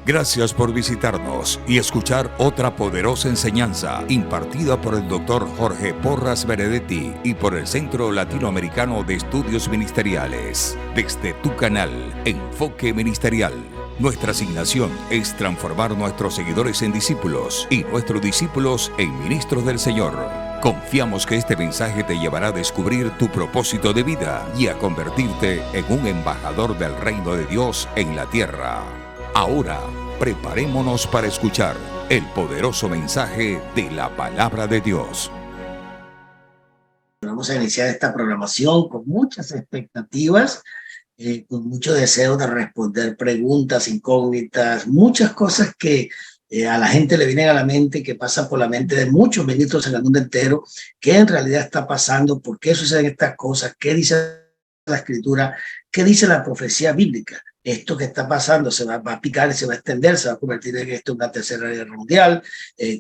Gracias por visitarnos y escuchar otra poderosa enseñanza impartida por el Dr. Jorge Porras Benedetti y por el Centro Latinoamericano de Estudios Ministeriales. Desde tu canal, Enfoque Ministerial. Nuestra asignación es transformar nuestros seguidores en discípulos y nuestros discípulos en ministros del Señor. Confiamos que este mensaje te llevará a descubrir tu propósito de vida y a convertirte en un embajador del reino de Dios en la tierra. Ahora, preparémonos para escuchar el poderoso mensaje de la Palabra de Dios. Vamos a iniciar esta programación con muchas expectativas, con mucho deseo de responder preguntas, incógnitas, muchas cosas que a la gente le vienen a la mente, que pasan por la mente de muchos ministros en el mundo entero, qué en realidad está pasando, por qué suceden estas cosas, qué dice la Escritura, qué dice la profecía bíblica. Esto que está pasando se va a picar y se va a extender, se va a convertir en esto una tercera guerra mundial.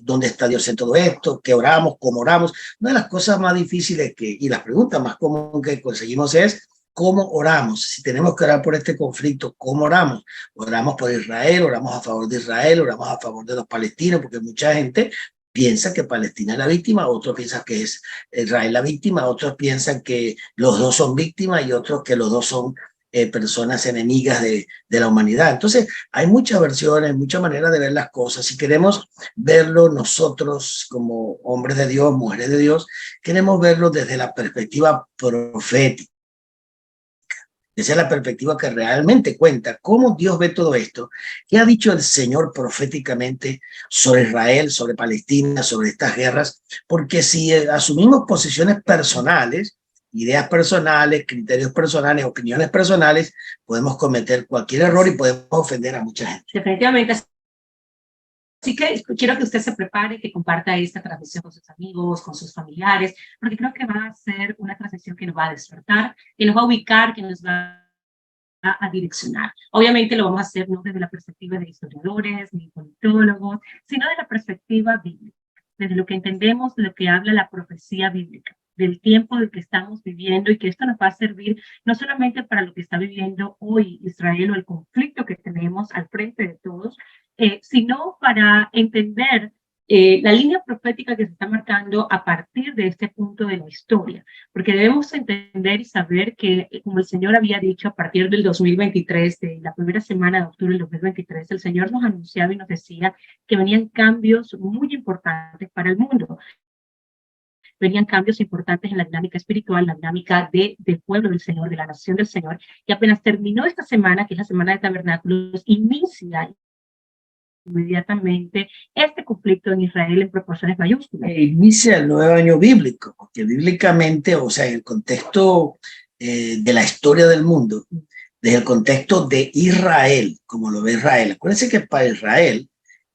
¿Dónde está Dios en todo esto? ¿Qué oramos? ¿Cómo oramos? Una de las cosas más difíciles y las preguntas más comunes que conseguimos es ¿cómo oramos? Si tenemos que orar por este conflicto, ¿cómo oramos? Oramos por Israel, oramos a favor de Israel, oramos a favor de los palestinos, porque mucha gente piensa que Palestina es la víctima, otros piensan que es Israel la víctima, otros piensan que los dos son víctimas y otros que los dos son personas enemigas de la humanidad. Entonces, hay muchas versiones, muchas maneras de ver las cosas. Si queremos verlo nosotros como hombres de Dios, mujeres de Dios, queremos verlo desde la perspectiva profética. Esa es la perspectiva que realmente cuenta cómo Dios ve todo esto. ¿Qué ha dicho el Señor proféticamente sobre Israel, sobre Palestina, sobre estas guerras? Porque si asumimos posiciones personales, ideas personales, criterios personales, opiniones personales, podemos cometer cualquier error y podemos ofender a mucha gente. Definitivamente. Así que quiero que usted se prepare, que comparta esta transmisión con sus amigos, con sus familiares, porque creo que va a ser una transmisión que nos va a despertar, que nos va a ubicar, que nos va a direccionar. Obviamente lo vamos a hacer no desde la perspectiva de historiadores ni politólogos, sino de la perspectiva bíblica, desde lo que entendemos, lo que habla la profecía bíblica, del tiempo del que estamos viviendo, y que esto nos va a servir no solamente para lo que está viviendo hoy Israel o el conflicto que tenemos al frente de todos, sino para entender la línea profética que se está marcando a partir de este punto de la historia, porque debemos entender y saber que, como el Señor había dicho, a partir del 2023, de la primera semana de octubre del 2023, el Señor nos anunciaba y nos decía que venían cambios muy importantes para el mundo. Venían cambios importantes en la dinámica espiritual, la dinámica del pueblo del Señor, de la nación del Señor, y apenas terminó esta semana, que es la semana de tabernáculos, inicia inmediatamente este conflicto en Israel en proporciones mayúsculas. Inicia el nuevo año bíblico, porque bíblicamente, o sea, en el contexto de la historia del mundo, desde el contexto de Israel, como lo ve Israel. Acuérdense que para Israel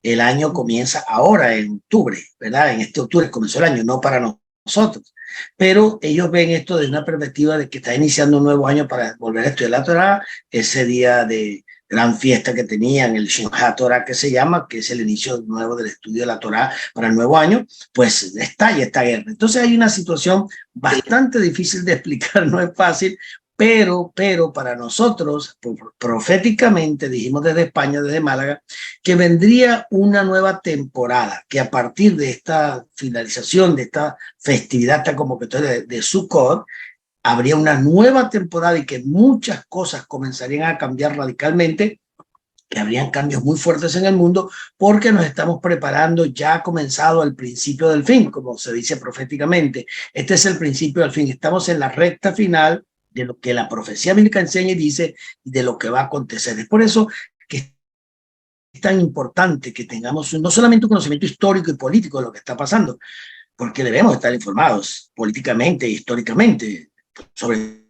el año comienza ahora en octubre, ¿verdad? En este octubre comenzó el año, no para nosotros. Pero ellos ven esto desde una perspectiva de que está iniciando un nuevo año para volver a estudiar la Torá, ese día de gran fiesta que tenían, el Simchat Torah que se llama, que es el inicio nuevo del estudio de la Torá para el nuevo año, pues estalla esta guerra. Entonces hay una situación bastante difícil de explicar, no es fácil, pero para nosotros, proféticamente, dijimos desde España, desde Málaga, que vendría una nueva temporada, que a partir de esta finalización, de esta festividad tan convocatoria de Sukkot, habría una nueva temporada y que muchas cosas comenzarían a cambiar radicalmente, que habrían cambios muy fuertes en el mundo, porque nos estamos preparando, ya ha comenzado el principio del fin, como se dice proféticamente. Este es el principio del fin. Estamos en la recta final de lo que la profecía bíblica enseña y dice, y de lo que va a acontecer. Es por eso que es tan importante que tengamos no solamente un conocimiento histórico y político de lo que está pasando, porque debemos estar informados políticamente e históricamente, sobre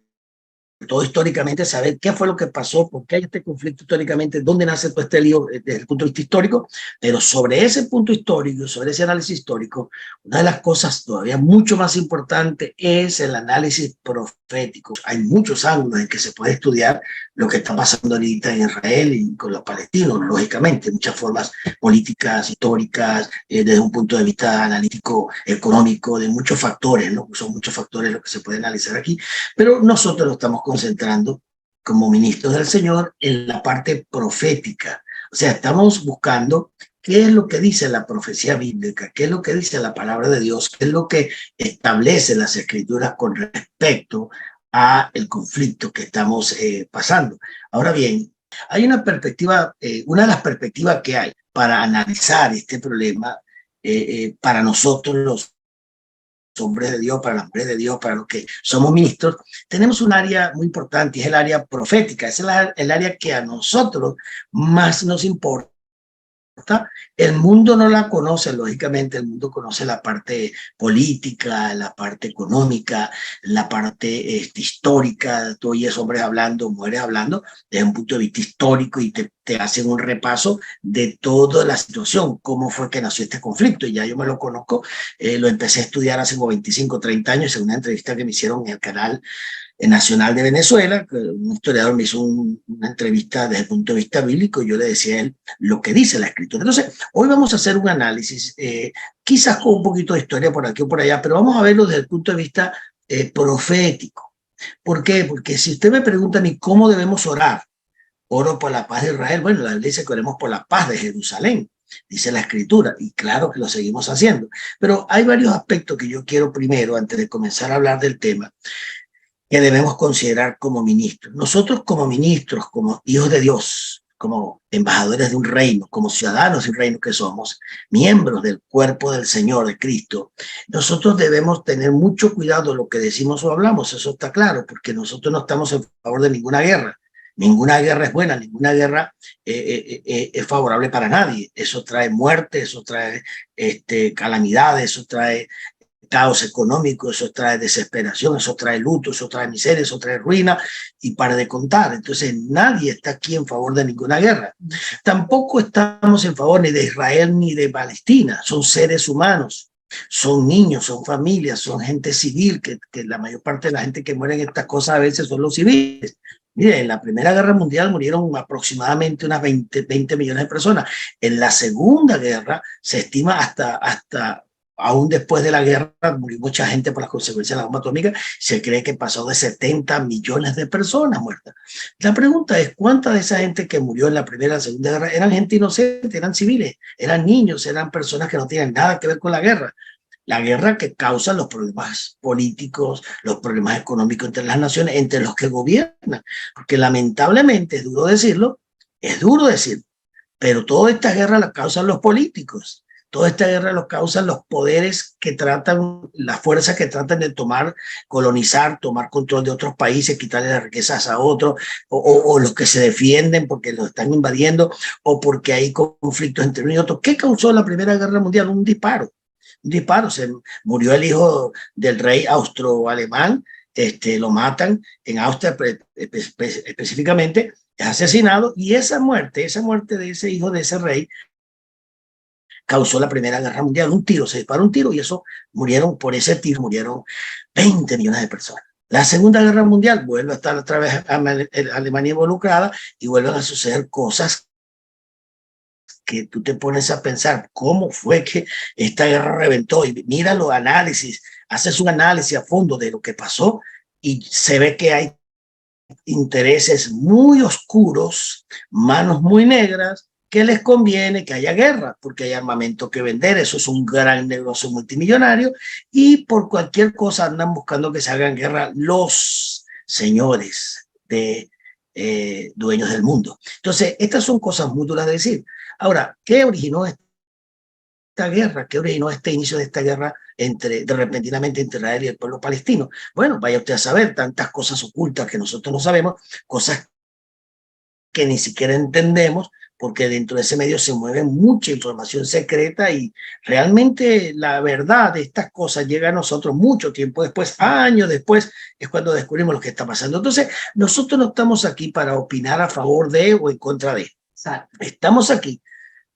todo históricamente, saber qué fue lo que pasó, por qué hay este conflicto históricamente, dónde nace todo este lío desde el punto de vista histórico, pero sobre ese punto histórico, sobre ese análisis histórico, una de las cosas todavía mucho más importante es el análisis profético. Hay muchos ángulos en que se puede estudiar lo que está pasando ahorita en Israel y con los palestinos, lógicamente, muchas formas políticas, históricas, desde un punto de vista analítico, económico, de muchos factores, ¿no? Son muchos factores los que se pueden analizar aquí, pero nosotros lo estamos concentrando como ministros del Señor en la parte profética. O sea, estamos buscando qué es lo que dice la profecía bíblica, qué es lo que dice la palabra de Dios, qué es lo que establece las escrituras con respecto a el conflicto que estamos pasando. Ahora bien, hay una perspectiva, una de las perspectivas que hay para analizar este problema, para nosotros los hombres de Dios, para las mujeres de Dios, para los que somos ministros, tenemos un área muy importante, y es el área profética, es el área que a nosotros más nos importa. El mundo no la conoce, lógicamente, el mundo conoce la parte política, la parte económica, la parte histórica. Tú oyes hombres hablando, mujeres hablando desde un punto de vista histórico y te hacen un repaso de toda la situación, cómo fue que nació este conflicto. Y ya yo me lo conozco, lo empecé a estudiar hace como 25, 30 años en una entrevista que me hicieron en el canal Nacional de Venezuela. Un historiador me hizo una entrevista desde el punto de vista bíblico y yo le decía a él lo que dice la escritura. Entonces, hoy vamos a hacer un análisis, quizás con un poquito de historia por aquí o por allá, pero vamos a verlo desde el punto de vista profético. ¿Por qué? Porque si usted me pregunta a mí cómo debemos orar, oro por la paz de Israel. Bueno, la Biblia dice que oremos por la paz de Jerusalén, dice la escritura, y claro que lo seguimos haciendo. Pero hay varios aspectos que yo quiero primero, antes de comenzar a hablar del tema, que debemos considerar como ministros. Nosotros como ministros, como hijos de Dios, como embajadores de un reino, como ciudadanos de un reino que somos, miembros del cuerpo del Señor, de Cristo, nosotros debemos tener mucho cuidado de lo que decimos o hablamos, eso está claro, porque nosotros no estamos en favor de ninguna guerra. Ninguna guerra es buena, ninguna guerra es favorable para nadie. Eso trae muerte, eso trae calamidades, eso trae caos económico, eso trae desesperación, eso trae luto, eso trae miseria, eso trae ruina, y para de contar. Entonces nadie está aquí en favor de ninguna guerra. Tampoco estamos en favor ni de Israel ni de Palestina. Son seres humanos, son niños, son familias, son gente civil, que la mayor parte de la gente que muere en estas cosas a veces son los civiles. Mire, en la Primera Guerra Mundial murieron aproximadamente unas 20 millones de personas. En la Segunda Guerra se estima hasta aún después de la guerra murió mucha gente por las consecuencias de la bomba atómica. Se cree que pasó de 70 millones de personas muertas. La pregunta es, ¿cuánta de esa gente que murió en la Primera y la Segunda Guerra eran gente inocente, eran civiles, eran niños, eran personas que no tienen nada que ver con la guerra? La guerra que causa los problemas políticos, los problemas económicos entre las naciones, entre los que gobiernan. Porque lamentablemente, es duro decirlo, pero toda esta guerra la causan los políticos. Toda esta guerra lo causan los poderes que tratan, las fuerzas que tratan de colonizar, tomar control de otros países, quitarle las riquezas a otros, o los que se defienden porque los están invadiendo, o porque hay conflictos entre unos y otros. ¿Qué causó la Primera Guerra Mundial? Un disparo. Se murió el hijo del rey austro-alemán, lo matan en Austria específicamente, es asesinado, y esa muerte de ese hijo de ese rey causó la Primera Guerra Mundial. Un tiro, se disparó un tiro y eso murieron, por ese tiro murieron 20 millones de personas. La Segunda Guerra Mundial vuelve a estar otra vez Alemania involucrada y vuelven a suceder cosas que tú te pones a pensar cómo fue que esta guerra reventó, y mira los análisis, haces un análisis a fondo de lo que pasó y se ve que hay intereses muy oscuros, manos muy negras, que les conviene que haya guerra, porque hay armamento que vender, eso es un gran negocio multimillonario, y por cualquier cosa andan buscando que se hagan guerra los señores de dueños del mundo. Entonces, estas son cosas muy duras de decir. Ahora, ¿qué originó esta guerra? ¿Qué originó este inicio de esta guerra repentinamente entre Israel y el pueblo palestino? Bueno, vaya usted a saber, tantas cosas ocultas que nosotros no sabemos, cosas que ni siquiera entendemos, porque dentro de ese medio se mueve mucha información secreta, y realmente la verdad de estas cosas llega a nosotros mucho tiempo después, años después, es cuando descubrimos lo que está pasando. Entonces, nosotros no estamos aquí para opinar a favor de o en contra de. Estamos aquí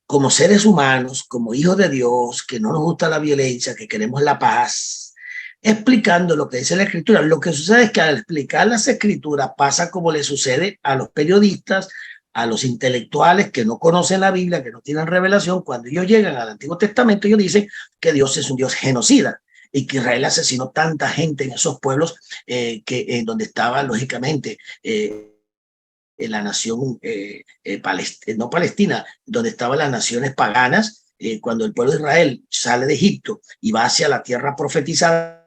como seres humanos, como hijos de Dios, que no nos gusta la violencia, que queremos la paz, explicando lo que dice la Escritura. Lo que sucede es que al explicar las Escrituras pasa como le sucede a los periodistas, a los intelectuales que no conocen la Biblia, que no tienen revelación. Cuando ellos llegan al Antiguo Testamento, ellos dicen que Dios es un Dios genocida y que Israel asesinó tanta gente en esos pueblos donde estaba, lógicamente, la nación, no Palestina, donde estaban las naciones paganas, cuando el pueblo de Israel sale de Egipto y va hacia la tierra profetizada,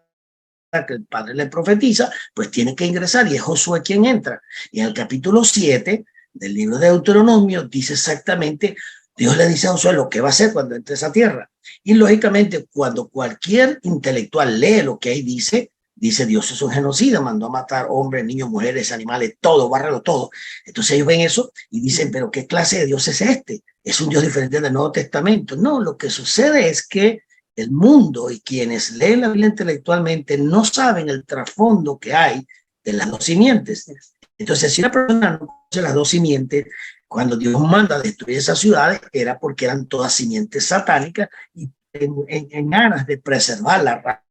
que el Padre le profetiza, pues tiene que ingresar y es Josué quien entra. Y en el capítulo 7 del libro de Deuteronomio dice exactamente, Dios le dice a Josué lo que va a hacer cuando entre a esa tierra. Y lógicamente cuando cualquier intelectual lee lo que ahí dice Dios es un genocida, mandó a matar hombres, niños, mujeres, animales, todo, bárralo todo. Entonces ellos ven eso y dicen, pero ¿qué clase de Dios es este? Es un Dios diferente del Nuevo Testamento. No, lo que sucede es que el mundo y quienes leen la Biblia intelectualmente no saben el trasfondo que hay de las dos simientes. Entonces, si una persona no conoce las dos simientes, cuando Dios manda a destruir esas ciudades, era porque eran todas simientes satánicas y en ganas de preservar la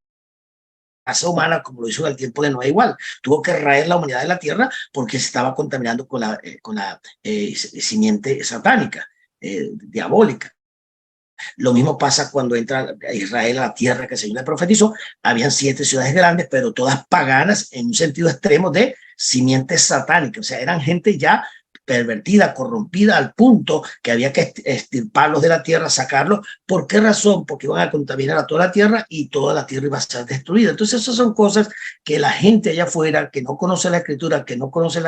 raza humana, como lo hizo en el tiempo de Noé, igual. Tuvo que raer la humanidad de la tierra porque se estaba contaminando con la simiente satánica, diabólica. Lo mismo pasa cuando entra Israel a la tierra que el Señor le profetizó. Habían 7 ciudades grandes, pero todas paganas en un sentido extremo de simientes satánicas. O sea, eran gente ya pervertida, corrompida, al punto que había que extirparlos de la tierra, sacarlos. ¿Por qué razón? Porque iban a contaminar a toda la tierra y toda la tierra iba a ser destruida. Entonces, esas son cosas que la gente allá afuera, que no conoce la escritura, que no conoce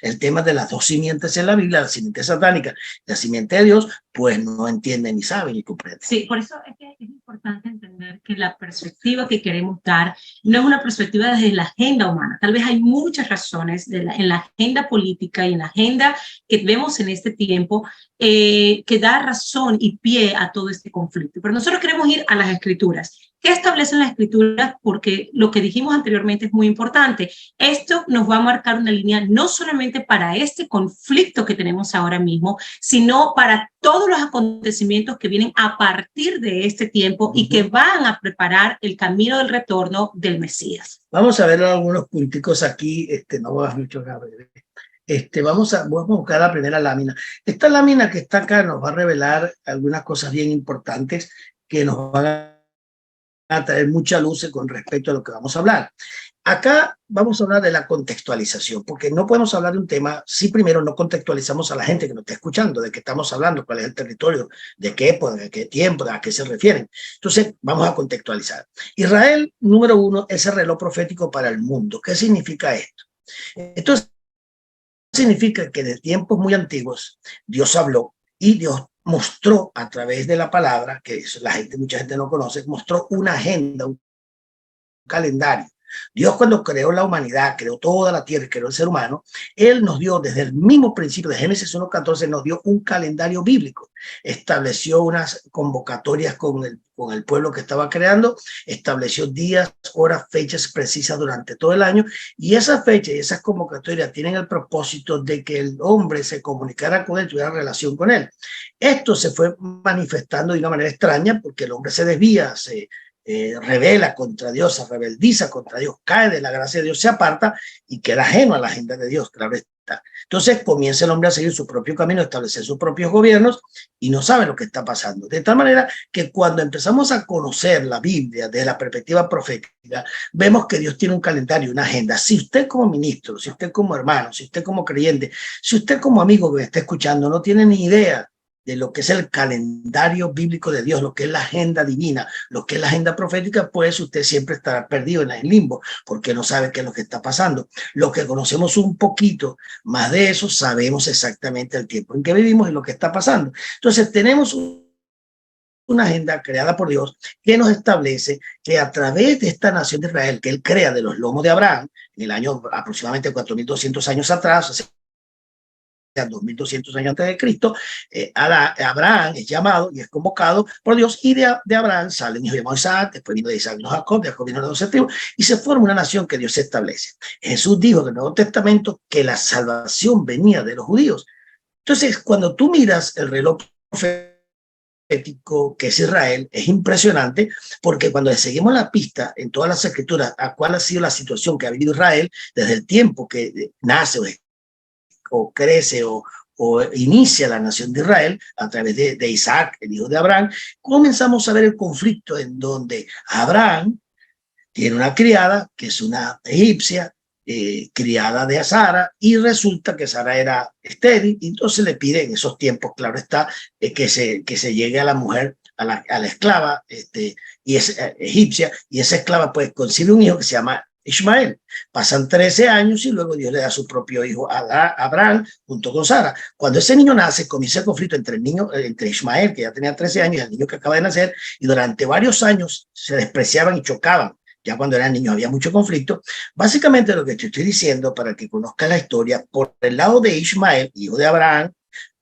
el tema de las dos simientes en la Biblia, la simiente satánica y la simiente de Dios, pues no entienden ni saben ni comprenden. Sí, por eso es que es importante entender que la perspectiva que queremos dar no es una perspectiva desde la agenda humana. Tal vez hay muchas razones en la agenda política y en la agenda que vemos en este tiempo que da razón y pie a todo este conflicto. Pero nosotros queremos ir a las escrituras. ¿Qué establecen las escrituras? Porque lo que dijimos anteriormente es muy importante. Esto nos va a marcar una línea no solamente para este conflicto que tenemos ahora mismo, sino para todos los acontecimientos que vienen a partir de este tiempo y que van a preparar el camino del retorno del Mesías. Vamos a ver algunos punticos aquí, no vas mucho, Gabriel. Vamos a buscar la primera lámina. Esta lámina que está acá nos va a revelar algunas cosas bien importantes que nos van a traer mucha luz con respecto a lo que vamos a hablar. Acá vamos a hablar de la contextualización, porque no podemos hablar de un tema si primero no contextualizamos a la gente que nos está escuchando, de qué estamos hablando, cuál es el territorio, de qué época, de qué tiempo, a qué se refieren. Entonces, vamos a contextualizar. Israel, número 1, es el reloj profético para el mundo. ¿Qué significa esto? Entonces, significa que de tiempos muy antiguos Dios habló y Dios mostró a través de la palabra, que mucha gente no conoce, mostró una agenda, un calendario. Dios cuando creó la humanidad, creó toda la tierra y creó el ser humano, Él nos dio desde el mismo principio de Génesis 1:14, nos dio un calendario bíblico, estableció unas convocatorias con el pueblo que estaba creando, estableció días, horas, fechas precisas durante todo el año, y esas fechas y esas convocatorias tienen el propósito de que el hombre se comunicara con Él, tuviera relación con Él. Esto se fue manifestando de una manera extraña porque el hombre se desvía, se rebela contra Dios, se rebeldiza contra Dios, cae de la gracia de Dios, se aparta y queda ajeno a la agenda de Dios, claro está. Entonces comienza el hombre a seguir su propio camino, a establecer sus propios gobiernos y no sabe lo que está pasando. De tal manera que cuando empezamos a conocer la Biblia desde la perspectiva profética, vemos que Dios tiene un calendario, una agenda. Si usted como ministro, si usted como hermano, si usted como creyente, si usted como amigo que me está escuchando no tiene ni idea de lo que es el calendario bíblico de Dios, lo que es la agenda divina, lo que es la agenda profética, pues usted siempre estará perdido en el limbo, porque no sabe qué es lo que está pasando. Lo que conocemos un poquito más de eso, sabemos exactamente el tiempo en que vivimos y lo que está pasando. Entonces tenemos una agenda creada por Dios que nos establece que a través de esta nación de Israel, que Él crea de los lomos de Abraham, en el año aproximadamente 4.200 años atrás, o sea, 2200 años antes de Cristo, Abraham es llamado y es convocado por Dios, y de Abraham sale un hijo llamado Isaac, después vino de Isaac vino Jacob, de Jacob vino de 12 tribus, y se forma una nación que Dios establece. Jesús dijo en el Nuevo Testamento que la salvación venía de los judíos. Entonces, cuando tú miras el reloj profético que es Israel, es impresionante, porque cuando le seguimos la pista en todas las escrituras a cuál ha sido la situación que ha vivido Israel desde el tiempo que nace o crece o inicia la nación de Israel a través de Isaac, el hijo de Abraham, comenzamos a ver el conflicto en donde Abraham tiene una criada que es una egipcia, criada de Sara, y resulta que Sara era estéril, y entonces le pide en esos tiempos, claro está, que se llegue a la mujer, a la esclava y es egipcia, y esa esclava pues concibe un hijo que se llama Ismael. Pasan 13 años y luego Dios le da su propio hijo a Abraham junto con Sara. Cuando ese niño nace, comienza el conflicto entre el niño, entre Ismael, que ya tenía 13 años, y el niño que acaba de nacer, y durante varios años se despreciaban y chocaban. Ya cuando eran niños había mucho conflicto. Básicamente lo que te estoy diciendo, para que conozcas la historia, por el lado de Ismael, hijo de Abraham,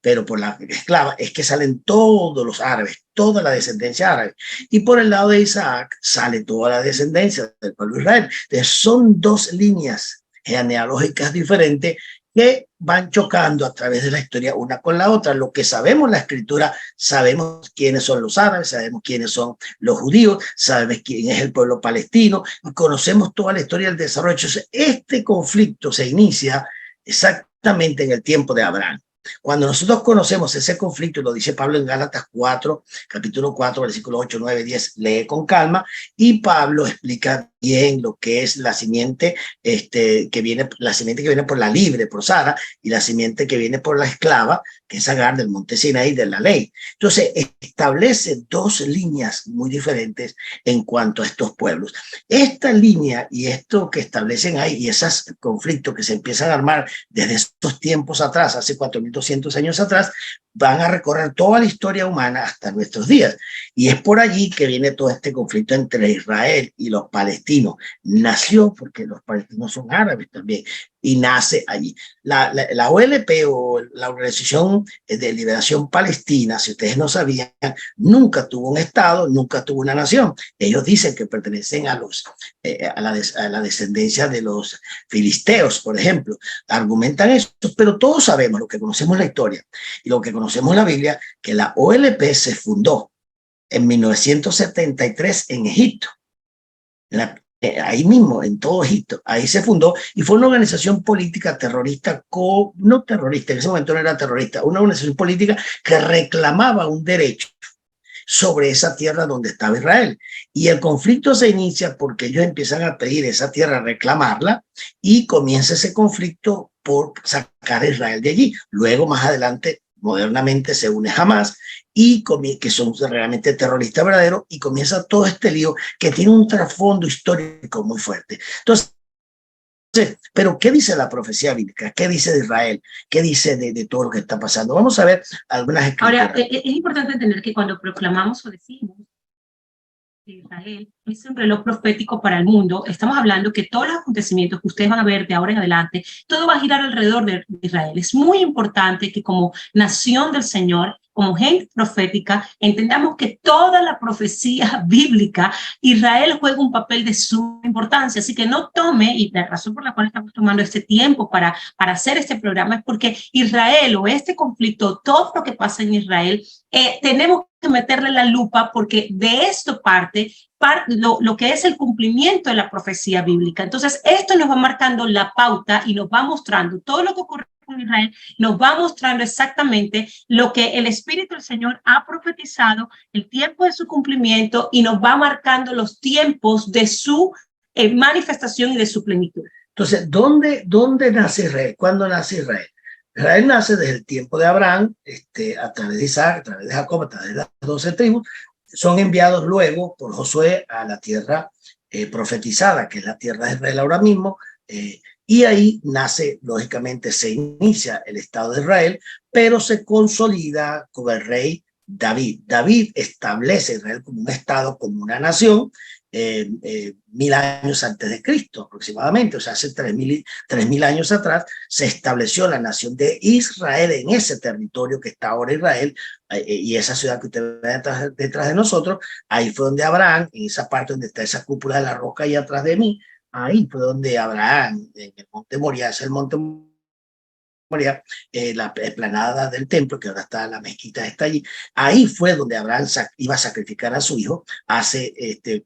pero por la esclava, es que salen todos los árabes, toda la descendencia árabe. Y por el lado de Isaac sale toda la descendencia del pueblo de Israel. Entonces son dos líneas genealógicas diferentes que van chocando a través de la historia una con la otra. Lo que sabemos la escritura, sabemos quiénes son los árabes, sabemos quiénes son los judíos, sabemos quién es el pueblo palestino, y conocemos toda la historia del desarrollo. Entonces, este conflicto se inicia exactamente en el tiempo de Abraham. Cuando nosotros conocemos ese conflicto, y lo dice Pablo en Gálatas 4, capítulo 4, versículos 8, 9, 10, lee con calma, y Pablo explica bien lo que es la simiente la simiente que viene por la libre, por Sara, y la simiente que viene por la esclava, que es Agar del monte Sinaí, de la ley. Entonces, establece dos líneas muy diferentes en cuanto a estos pueblos. Esta línea y esto que establecen ahí, y esos conflictos que se empiezan a armar desde estos tiempos atrás, hace 4.200 años atrás, van a recorrer toda la historia humana hasta nuestros días. Y es por allí que viene todo este conflicto entre Israel y los palestinos. Nació porque los palestinos son árabes también, y nace allí. La OLP, o la Organización de Liberación Palestina, si ustedes no sabían, nunca tuvo un Estado, nunca tuvo una nación. Ellos dicen que pertenecen a la descendencia de los filisteos, por ejemplo. Argumentan eso, pero todos sabemos, lo que conocemos la historia y lo que conocemos la Biblia, que la OLP se fundó en 1973 en Egipto. Ahí mismo, en todo Egipto, ahí se fundó, y fue una organización política terrorista, no terrorista, en ese momento no era terrorista, una organización política que reclamaba un derecho sobre esa tierra donde estaba Israel. Y el conflicto se inicia porque ellos empiezan a pedir esa tierra, a reclamarla, y comienza ese conflicto por sacar a Israel de allí. Luego, más adelante, modernamente se une Hamas, que son realmente terroristas verdaderos, y comienza todo este lío que tiene un trasfondo histórico muy fuerte. Entonces, pero ¿qué dice la profecía bíblica? ¿Qué dice de Israel? ¿Qué dice de todo lo que está pasando? Vamos a ver algunas escrituras. Ahora, es importante entender que cuando proclamamos o decimos que Israel es un reloj profético para el mundo, estamos hablando que todos los acontecimientos que ustedes van a ver de ahora en adelante, todo va a girar alrededor de Israel. Es muy importante que como nación del Señor, como gente profética, entendamos que toda la profecía bíblica, Israel juega un papel de suma importancia. Así que no tome, y la razón por la cual estamos tomando este tiempo para hacer este programa es porque Israel, o este conflicto, todo lo que pasa en Israel, tenemos que meterle la lupa, porque de esto parte lo que es el cumplimiento de la profecía bíblica. Entonces, esto nos va marcando la pauta y nos va mostrando todo lo que ocurre con Israel, nos va mostrando exactamente lo que el Espíritu del Señor ha profetizado, el tiempo de su cumplimiento, y nos va marcando los tiempos de su manifestación y de su plenitud. Entonces, ¿dónde nace Israel? ¿Cuándo nace Israel? Israel nace desde el tiempo de Abraham, a través de Isaac, a través de Jacob, a través de las 12 tribus. Son enviados luego por Josué a la tierra profetizada, que es la tierra de Israel ahora mismo, y ahí nace, lógicamente, se inicia el Estado de Israel, pero se consolida con el rey David. David establece a Israel como un Estado, como una nación, 1000 años antes de Cristo aproximadamente, o sea, hace 3000 años atrás, se estableció la nación de Israel en ese territorio que está ahora Israel, y esa ciudad que usted ve detrás de nosotros. Ahí fue donde Abraham, en esa parte donde está esa cúpula de la roca ahí atrás de mí, ahí fue donde Abraham, en el monte Moriah, es el monte Moriah, la explanada del templo, que ahora está la mezquita, está allí. Ahí fue donde Abraham iba a sacrificar a su hijo hace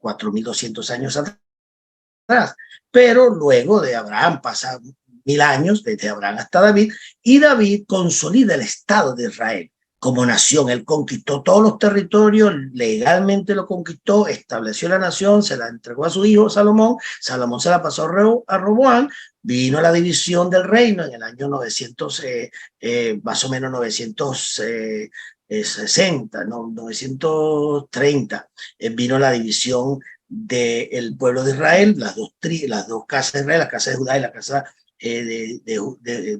4200 años atrás. Pero luego de Abraham pasan 1000 años, desde Abraham hasta David, y David consolida el Estado de Israel. como nación. Él conquistó todos los territorios, legalmente lo conquistó, estableció la nación, se la entregó a su hijo Salomón, Salomón se la pasó a Roboam, vino la división del reino en el año 900, más o menos 960, no, 930, vino la división del pueblo de Israel, las dos casas de Israel, la casa de Judá y la casa de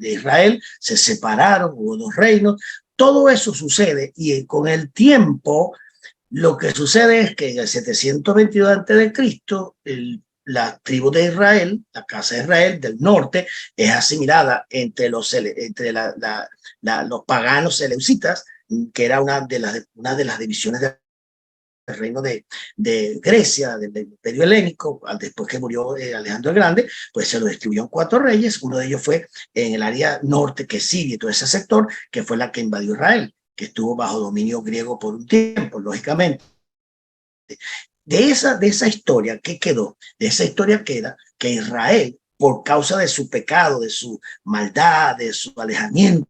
Israel, se separaron, hubo dos reinos. Todo eso sucede y con el tiempo lo que sucede es que en el 722 a.C., la tribu de Israel, la casa de Israel del norte, es asimilada entre los paganos seleucitas, que era una de las divisiones del reino de Grecia, del imperio helénico. Después que murió Alejandro el Grande, pues se lo distribuyó en 4 reyes. Uno de ellos fue en el área norte, que es Siria y todo ese sector, que fue la que invadió Israel, que estuvo bajo dominio griego por un tiempo, lógicamente. De esa historia, ¿qué quedó? De esa historia queda que Israel, por causa de su pecado, de su maldad, de su alejamiento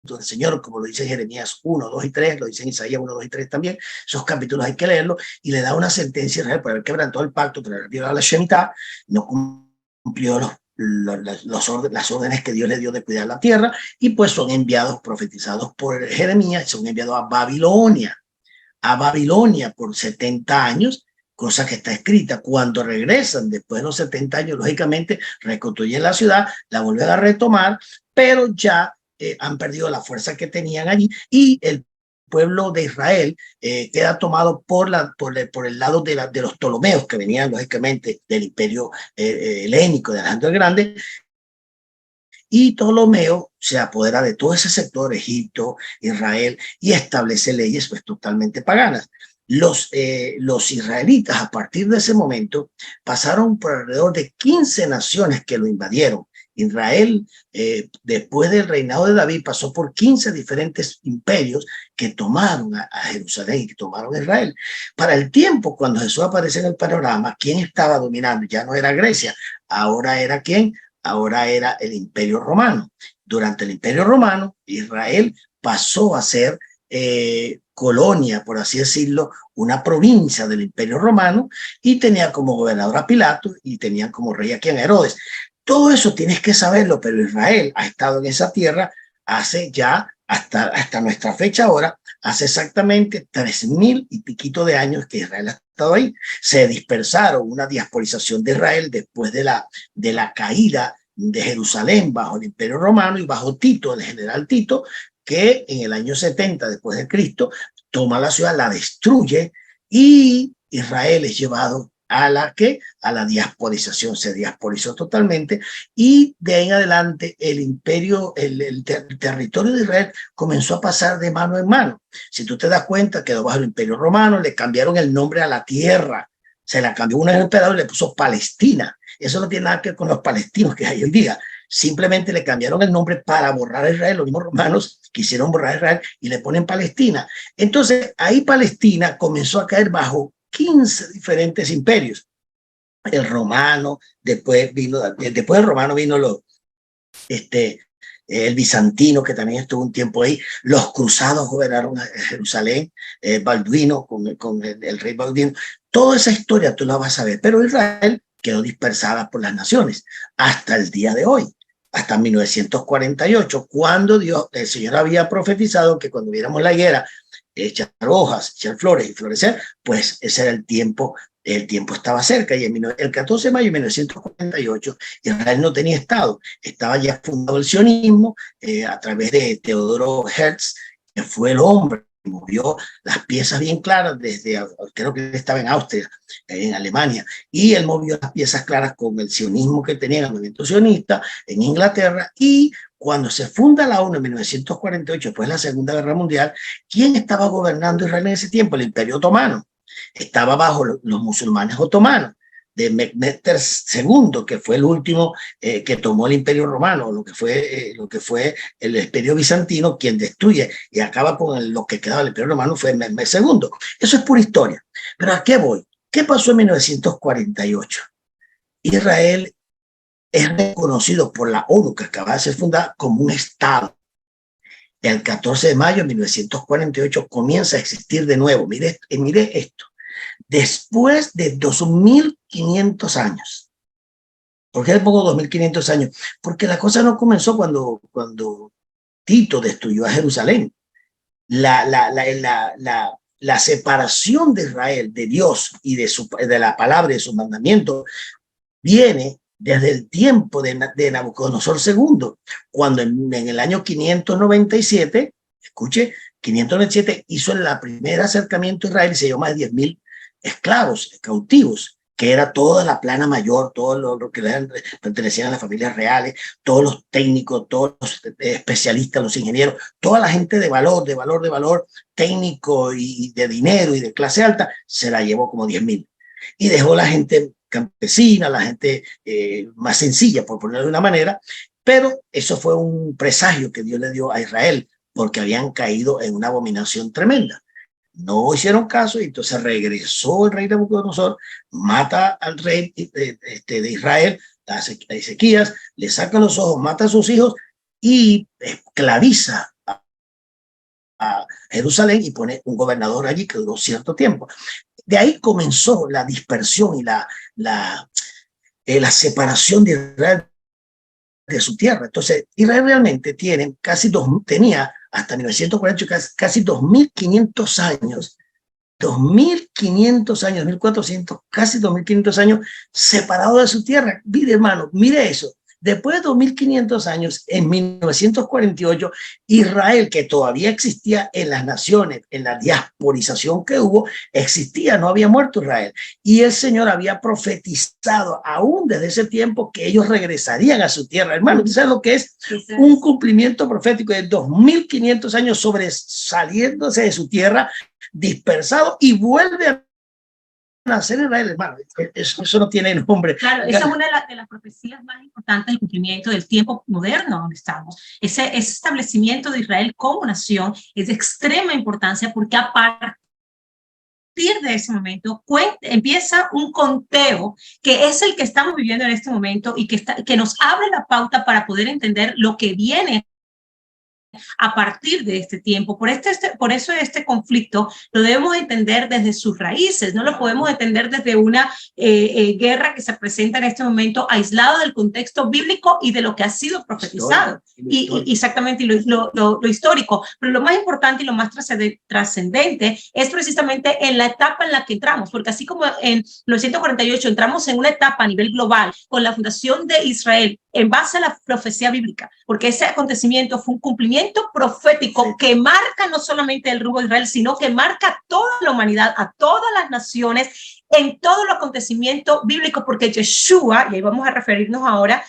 del Señor, como lo dice Jeremías 1, 2 y 3, lo dice en Isaías 1, 2 y 3 también, esos capítulos hay que leerlos, y le da una sentencia a Israel por haber quebrantado el pacto, por haber violado la Shemitah, no cumplió las órdenes que Dios le dio de cuidar la tierra, y pues son enviados, profetizados por Jeremías, son enviados a Babilonia por 70 años, cosa que está escrita. Cuando regresan después de los 70 años, lógicamente reconstruyen la ciudad, la vuelven a retomar, pero ya han perdido la fuerza que tenían allí, y el pueblo de Israel queda tomado por el lado de los Ptolomeos, que venían lógicamente del imperio helénico de Alejandro el Grande, y Ptolomeo se apodera de todo ese sector, Egipto, Israel, y establece leyes pues totalmente paganas. Los israelitas, a partir de ese momento, pasaron por alrededor de 15 naciones que lo invadieron. Israel, después del reinado de David, pasó por 15 diferentes imperios que tomaron a Jerusalén y que tomaron a Israel. Para el tiempo, cuando Jesús aparece en el panorama, ¿quién estaba dominando? Ya no era Grecia, ahora era ¿quién? Ahora era el Imperio Romano. Durante el Imperio Romano, Israel pasó a ser colonia, por así decirlo, una provincia del Imperio Romano, y tenía como gobernador a Pilato y tenían como rey a quien Herodes. Todo eso tienes que saberlo, pero Israel ha estado en esa tierra hace ya, hasta nuestra fecha ahora, hace exactamente 3.000 y piquito de años que Israel ha estado ahí. Se dispersaron, una diasporización de Israel después de la caída de Jerusalén bajo el Imperio Romano y bajo Tito, el general Tito, que en el año 70 después de Cristo toma la ciudad, la destruye, y Israel es llevado a la diasporización, se diasporizó totalmente, y de ahí en adelante el imperio, el territorio de Israel comenzó a pasar de mano en mano. Si tú te das cuenta, quedó bajo el Imperio Romano, le cambiaron el nombre a la tierra, se la cambió un emperador y le puso Palestina. Eso no tiene nada que ver con los palestinos que hay hoy día. Simplemente le cambiaron el nombre para borrar a Israel. Los mismos romanos quisieron borrar a Israel y le ponen Palestina. Entonces ahí Palestina comenzó a caer bajo 15 diferentes imperios. El romano, después del romano vino el bizantino, que también estuvo un tiempo ahí. Los cruzados gobernaron a Jerusalén, Balduino con el rey Balduino. Toda esa historia tú la vas a ver, pero Israel quedó dispersada por las naciones hasta el día de hoy, hasta 1948, cuando el Señor había profetizado que cuando viéramos la higuera echar hojas, echar flores y florecer, pues ese era el tiempo estaba cerca, y el 14 de mayo de 1948 Israel no tenía Estado, estaba ya fundado el sionismo a través de Teodoro Herzl, que fue el hombre que movió las piezas bien claras creo que estaba en Austria, en Alemania, y él movió las piezas claras con el sionismo que tenía el movimiento sionista en Inglaterra. Y cuando se funda la ONU en 1948, después de la Segunda Guerra Mundial, ¿quién estaba gobernando Israel en ese tiempo? El Imperio Otomano. Estaba bajo los musulmanes otomanos, de Mehmed II, que fue el último que tomó el Imperio Romano, lo que fue el Imperio Bizantino. Quien destruye y acaba con lo que quedaba del Imperio Romano fue Mehmed II. Eso es pura historia. Pero ¿a qué voy? ¿Qué pasó en 1948? Israel es reconocido por la ONU, que acaba de ser fundada, como un Estado. el 14 de mayo de 1948 comienza a existir de nuevo. Mire esto. Después de 2500 años. ¿Por qué le pongo 2500 años? Porque la cosa no comenzó cuando Tito destruyó a Jerusalén. La separación de Israel, de Dios y de la palabra y de sus mandamientos viene desde el tiempo de Nabucodonosor II, cuando en el año 597, escuche, 597 hizo el primer acercamiento a Israel y se llevó más de 10.000 esclavos, cautivos, que era toda la plana mayor, todo lo que pertenecían a las familias reales, todos los técnicos, todos los especialistas, los ingenieros, toda la gente de valor, técnico y de dinero y de clase alta, se la llevó como 10.000. Y dejó la gente campesina, la gente más sencilla, por ponerlo de una manera, pero eso fue un presagio que Dios le dio a Israel, porque habían caído en una abominación tremenda. No hicieron caso y entonces regresó el rey Nabucodonosor, mata al rey de Israel, a Ezequías, le saca los ojos, mata a sus hijos y esclaviza a Jerusalén y pone un gobernador allí que duró cierto tiempo. De ahí comenzó la dispersión y la separación de Israel de su tierra. Entonces, Israel realmente tenía hasta 1948 casi 2.500 años, 2.500 años, 1.400, casi 2.500 años separado de su tierra. Mire, hermano, mire eso. Después de 2.500 años, en 1948, Israel, que todavía existía en las naciones, en la diasporización que hubo, existía, no había muerto Israel. Y el Señor había profetizado aún desde ese tiempo que ellos regresarían a su tierra. Hermano, ¿tú sabes lo que es? Un cumplimiento profético de 2.500 años saliéndose de su tierra, dispersado, y vuelve a nacer Israel, hermano. Eso no tiene nombre. Claro, esa es una de las profecías más importantes del cumplimiento del tiempo moderno donde estamos. Ese establecimiento de Israel como nación es de extrema importancia, porque a partir de ese momento empieza un conteo que es el que estamos viviendo en este momento y que nos abre la pauta para poder entender lo que viene a partir de este tiempo. Por eso este conflicto lo debemos entender desde sus raíces, no lo podemos entender desde una guerra que se presenta en este momento aislado del contexto bíblico y de lo que ha sido profetizado. Exactamente, y lo histórico. Pero lo más importante y lo más trascendente es precisamente en la etapa en la que entramos, porque así como en 1948 entramos en una etapa a nivel global con la fundación de Israel en base a la profecía bíblica, porque ese acontecimiento fue un cumplimiento profético que marca no solamente el rumbo de Israel, sino que marca a toda la humanidad, a todas las naciones, en todo el acontecimiento bíblico, porque Yeshua, y ahí vamos a referirnos ahora,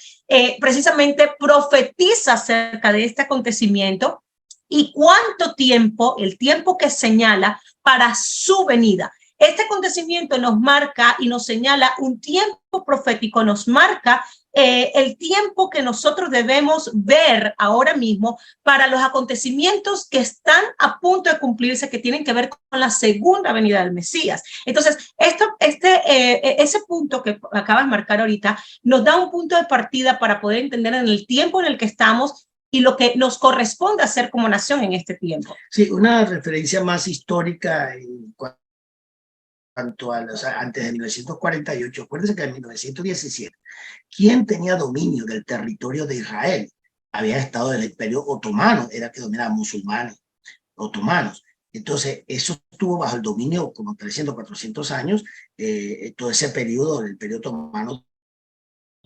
precisamente profetiza acerca de este acontecimiento y cuánto tiempo, el tiempo que señala para su venida. Este acontecimiento nos marca y nos señala un tiempo profético, nos marca el tiempo que nosotros debemos ver ahora mismo para los acontecimientos que están a punto de cumplirse, que tienen que ver con la segunda venida del Mesías. Entonces, ese punto que acabas de marcar ahorita nos da un punto de partida para poder entender en el tiempo en el que estamos y lo que nos corresponde hacer como nación en este tiempo. Sí, una referencia más histórica en cuanto a antes de 1948. Acuérdense que en 1917, ¿quién tenía dominio del territorio de Israel? Había estado el Imperio Otomano, era que dominaban musulmanes, otomanos. Entonces, eso estuvo bajo el dominio como 300, 400 años, todo ese periodo del Imperio Otomano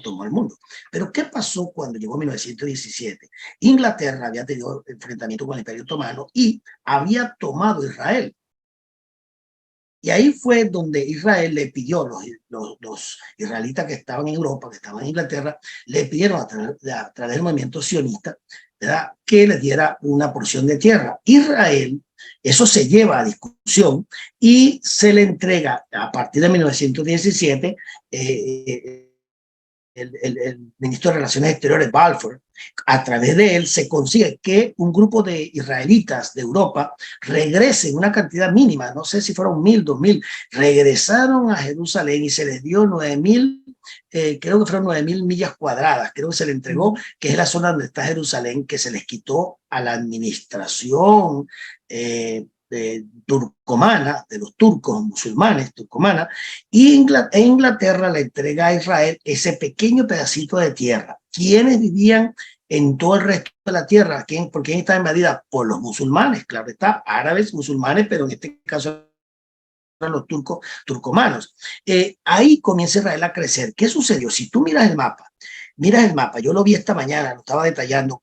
tomó el mundo. Pero ¿qué pasó cuando llegó 1917? Inglaterra había tenido enfrentamiento con el Imperio Otomano y había tomado Israel. Y ahí fue donde Israel le pidió, los israelitas que estaban en Europa, que estaban en Inglaterra, le pidieron a través del movimiento sionista, ¿verdad?, que les diera una porción de tierra. Israel, eso se lleva a discusión y se le entrega a partir de 1917 el ministro de Relaciones Exteriores, Balfour, a través de él se consigue que un grupo de israelitas de Europa regresen una cantidad mínima, no sé si fueron 1000, 2000, regresaron a Jerusalén y se les dio 9000, creo que fueron 9000 millas cuadradas, creo que se le entregó, que es la zona donde está Jerusalén, que se les quitó a la administración turcomana, de los turcos musulmanes, turcomana, y Inglaterra le entrega a Israel ese pequeño pedacito de tierra. ¿Quiénes vivían en todo el resto de la tierra? ¿Por quién estaba invadida? Por los musulmanes, claro está, árabes, musulmanes, pero en este caso eran los turcos, turcomanos. Ahí comienza Israel a crecer. ¿Qué sucedió? Si tú miras el mapa, yo lo vi esta mañana, lo estaba detallando,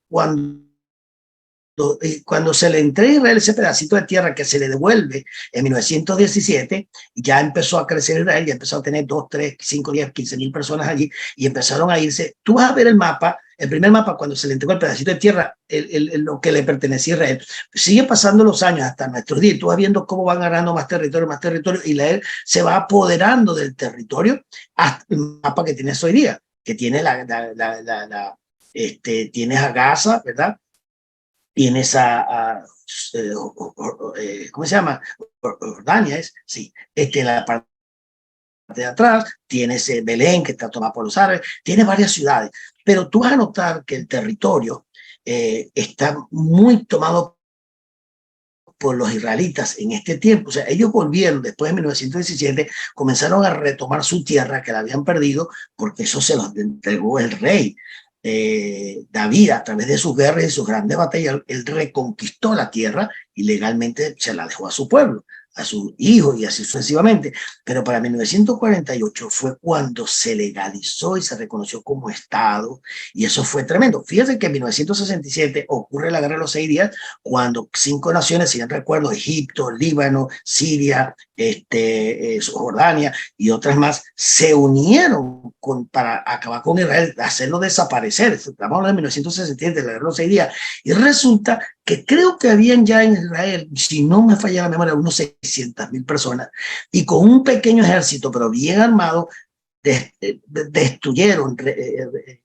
cuando se le entrega a Israel ese pedacito de tierra que se le devuelve en 1917, ya empezó a crecer Israel, ya empezó a tener 2, 3, 5, 10, 15 mil personas allí y empezaron a irse. Tú vas a ver el mapa, el primer mapa cuando se le entregó el pedacito de tierra, lo que le pertenecía a Israel. Sigue pasando los años hasta nuestros días, tú vas viendo cómo van ganando más territorio, y Israel se va apoderando del territorio hasta el mapa que tienes hoy día, que tiene tienes a Gaza, ¿verdad? Tienes ¿cómo se llama? Jordania sí. La parte de atrás, tienes Belén, que está tomada por los árabes, tienes varias ciudades, pero tú vas a notar que el territorio está muy tomado por los israelitas en este tiempo. O sea, ellos volvieron después de 1917, comenzaron a retomar su tierra que la habían perdido, porque eso se los entregó el rey. David, a través de sus guerras y sus grandes batallas, él reconquistó la tierra y legalmente se la dejó a su pueblo, a sus hijos y así sucesivamente. Pero para 1948 fue cuando se legalizó y se reconoció como Estado, y eso fue tremendo. Fíjense que en 1967 ocurre la Guerra de los 6 días, cuando 5 naciones, si bien recuerdo, Egipto, Líbano, Siria, Jordania y otras más, se unieron para acabar con Israel, hacerlo desaparecer. Estamos hablando de 1967, la Guerra de los 6 días, y resulta que creo que habían ya en Israel, si no me falla la memoria, unos 600.000 personas, y con un pequeño ejército, pero bien armado, destruyeron,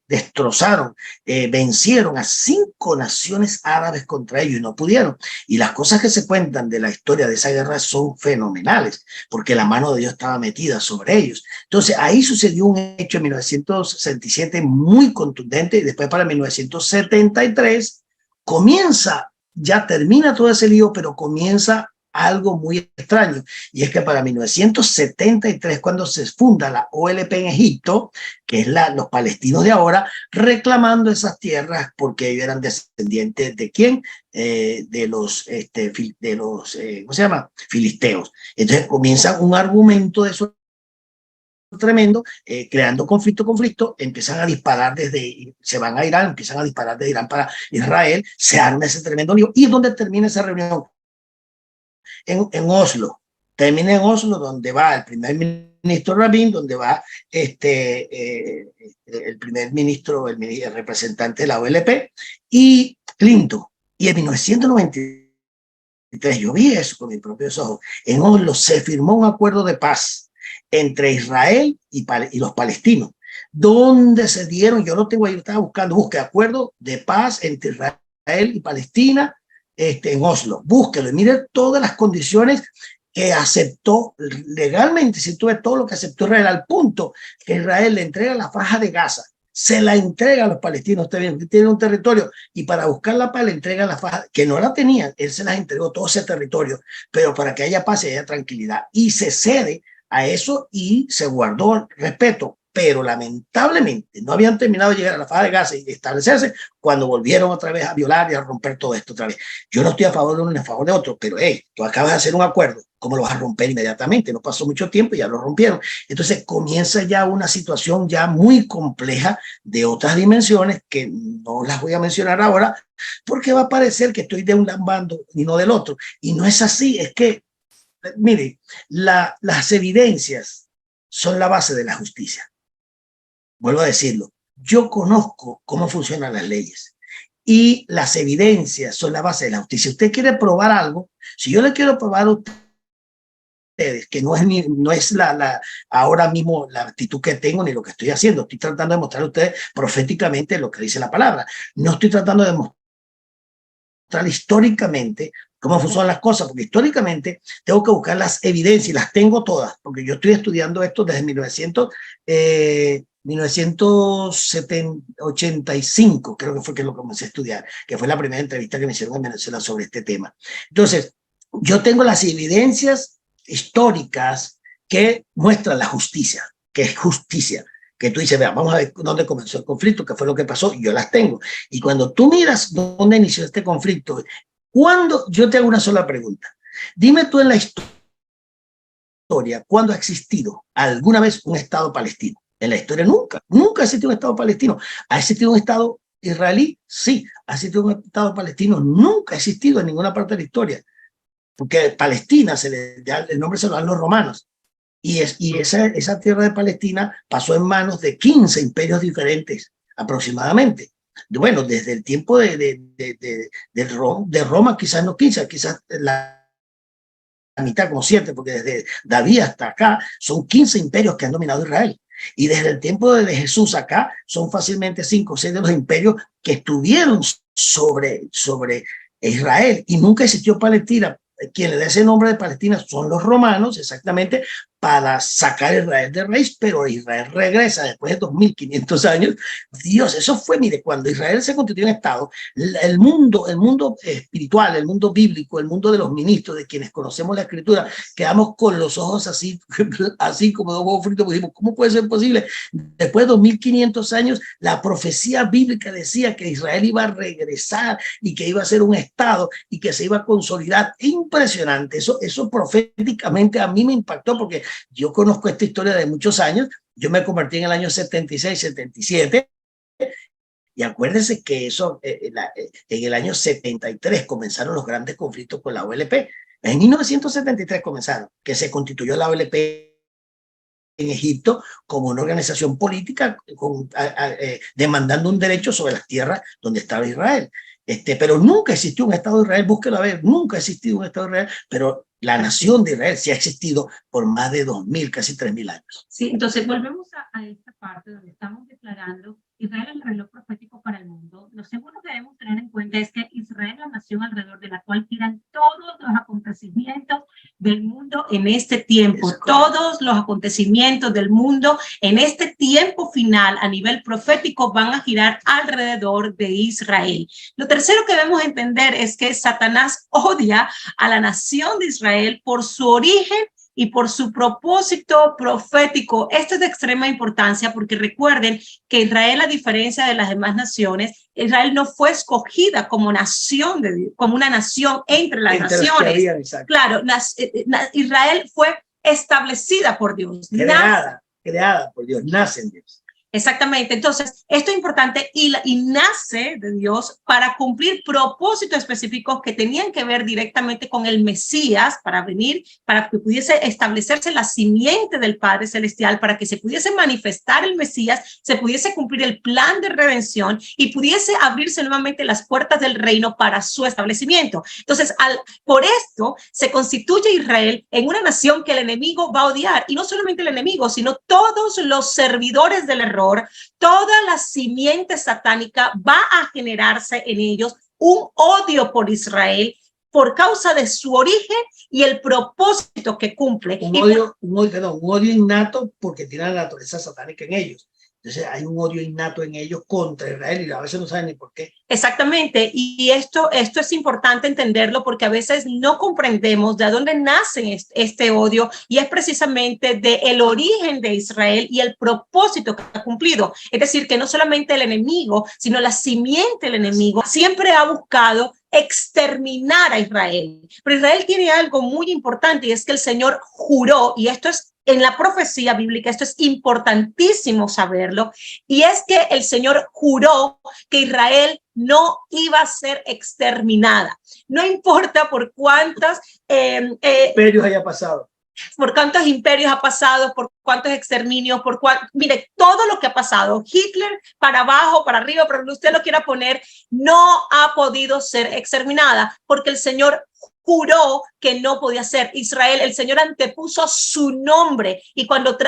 destrozaron, vencieron a 5 naciones árabes contra ellos y no pudieron. Y las cosas que se cuentan de la historia de esa guerra son fenomenales, porque la mano de Dios estaba metida sobre ellos. Entonces ahí sucedió un hecho en 1967 muy contundente, y después para 1973 ya termina todo ese lío, pero comienza algo muy extraño, y es que para 1973, cuando se funda la OLP en Egipto, que es los palestinos de ahora, reclamando esas tierras porque ellos eran descendientes ¿de quién? De los ¿cómo se llama? Filisteos. Entonces comienza un argumento de eso tremendo, creando conflicto, empiezan a disparar se van a Irán, empiezan a disparar de Irán para Israel, se arma ese tremendo lío, y donde termina esa reunión en Oslo. Termina en Oslo, donde va el primer ministro Rabin, donde va el primer ministro, el representante de la OLP, y Clinton. Y en 1993, yo vi eso con mis propios ojos, en Oslo se firmó un acuerdo de paz entre Israel y los palestinos, donde se dieron, yo lo tengo ahí, yo estaba busque acuerdo de paz entre Israel y Palestina, en Oslo, búsquelo y mire todas las condiciones que aceptó legalmente, si tú ves todo lo que aceptó Israel, al punto que Israel le entrega la faja de Gaza, se la entrega a los palestinos, tienen un territorio, y para buscar la paz le entrega la faja, que no la tenían, él se las entregó todo ese territorio, pero para que haya paz y haya tranquilidad, y se cede a eso y se guardó respeto. Pero lamentablemente no habían terminado de llegar a la faja de Gaza y de establecerse cuando volvieron otra vez a violar y a romper todo esto otra vez. Yo no estoy a favor de uno ni a favor de otro, pero tú acabas de hacer un acuerdo, ¿cómo lo vas a romper inmediatamente? No pasó mucho tiempo y ya lo rompieron. Entonces comienza ya una situación ya muy compleja de otras dimensiones que no las voy a mencionar ahora, porque va a parecer que estoy de un bando y no del otro. Y no es así, es que, mire, las evidencias son la base de la justicia. Vuelvo a decirlo, yo conozco cómo funcionan las leyes y las evidencias son la base de la justicia. Si usted quiere probar algo, si yo le quiero probar a usted que no es ahora mismo la actitud que tengo ni lo que estoy haciendo. Estoy tratando de mostrar a ustedes proféticamente lo que dice la palabra. No estoy tratando de mostrar históricamente cómo funcionan las cosas, porque históricamente tengo que buscar las evidencias y las tengo todas, porque yo estoy estudiando esto desde 1985, creo que fue que lo comencé a estudiar, que fue la primera entrevista que me hicieron en Venezuela sobre este tema. Entonces, yo tengo las evidencias históricas que muestran la justicia, que es justicia, que tú dices, vea, vamos a ver dónde comenzó el conflicto, qué fue lo que pasó, y yo las tengo. Y cuando tú miras dónde inició este conflicto, yo te hago una sola pregunta. Dime tú en la historia, ¿cuándo ha existido alguna vez un Estado palestino? En la historia nunca ha existido un Estado palestino. ¿Ha existido un Estado israelí? Sí. ¿Ha existido un Estado palestino? Nunca ha existido en ninguna parte de la historia. Porque Palestina, el nombre se lo dan los romanos. Y esa tierra de Palestina pasó en manos de 15 imperios diferentes, aproximadamente. Bueno, desde el tiempo de Roma, quizás no 15, quizás la mitad, como 7, porque desde David hasta acá son 15 imperios que han dominado Israel. Y desde el tiempo de Jesús acá son fácilmente 5 o 6 de los imperios que estuvieron sobre Israel. Y nunca existió Palestina. Quien le da ese nombre de Palestina son los romanos, exactamente, para sacar a Israel de raíz, pero Israel regresa después de 2500 años. Dios, eso fue, mire, cuando Israel se constituyó en Estado, el mundo espiritual, el mundo bíblico, el mundo de los ministros, de quienes conocemos la Escritura, quedamos con los ojos así como dos huevos fritos, porque dijimos, ¿cómo puede ser posible? Después de 2500 años, la profecía bíblica decía que Israel iba a regresar y que iba a ser un Estado y que se iba a consolidar. Impresionante, eso proféticamente a mí me impactó, porque yo conozco esta historia de muchos años. Yo me convertí en el año 76, 77, y acuérdense que en el año 73 comenzaron los grandes conflictos con la OLP. En 1973 comenzaron, que se constituyó la OLP en Egipto como una organización política demandando un derecho sobre las tierras donde estaba Israel. Pero nunca existió un Estado de Israel, búsquelo a ver, nunca ha existido un Estado de Israel, pero la nación de Israel sí ha existido por más de 2000, casi 3000 años. Sí, entonces volvemos a esta parte donde estamos declarando Israel el reloj profético para el mundo. Lo segundo que debemos tener en cuenta es que Israel es la nación alrededor de la cual giran todos los acontecimientos del mundo en este tiempo. Todos los acontecimientos del mundo en este tiempo final a nivel profético van a girar alrededor de Israel. Lo tercero que debemos entender es que Satanás odia a la nación de Israel por su origen y por su propósito profético. Esto es de extrema importancia porque recuerden que Israel, a diferencia de las demás naciones, Israel no fue escogida como nación de Dios, como una nación entre las naciones. Claro, Israel fue establecida por Dios. Creada por Dios, nace en Dios. Exactamente. Entonces, esto es importante y nace de Dios para cumplir propósitos específicos que tenían que ver directamente con el Mesías, para venir, para que pudiese establecerse la simiente del Padre Celestial, para que se pudiese manifestar el Mesías, se pudiese cumplir el plan de redención y pudiese abrirse nuevamente las puertas del reino para su establecimiento. Entonces, por esto se constituye Israel en una nación que el enemigo va a odiar, y no solamente el enemigo, sino todos los servidores del error. Toda la simiente satánica va a generarse en ellos un odio por Israel por causa de su origen y el propósito que cumple. Un odio innato porque tiene la naturaleza satánica en ellos. Entonces hay un odio innato en ellos contra Israel y a veces no saben ni por qué. Exactamente, y esto es importante entenderlo porque a veces no comprendemos de dónde nace este odio, y es precisamente del origen de Israel y el propósito que ha cumplido. Es decir, que no solamente el enemigo, sino la simiente del enemigo siempre ha buscado exterminar a Israel. Pero Israel tiene algo muy importante, y es que el Señor juró, y esto es en la profecía bíblica, esto es importantísimo saberlo, y es que el Señor juró que Israel no iba a ser exterminada. No importa por cuántos imperios haya pasado. Por cuántos imperios ha pasado, por cuántos exterminios, mire, todo lo que ha pasado, Hitler para abajo, para arriba, para donde usted lo quiera poner, no ha podido ser exterminada, porque el Señor juró que no podía ser. Israel, el Señor antepuso su nombre, y cuando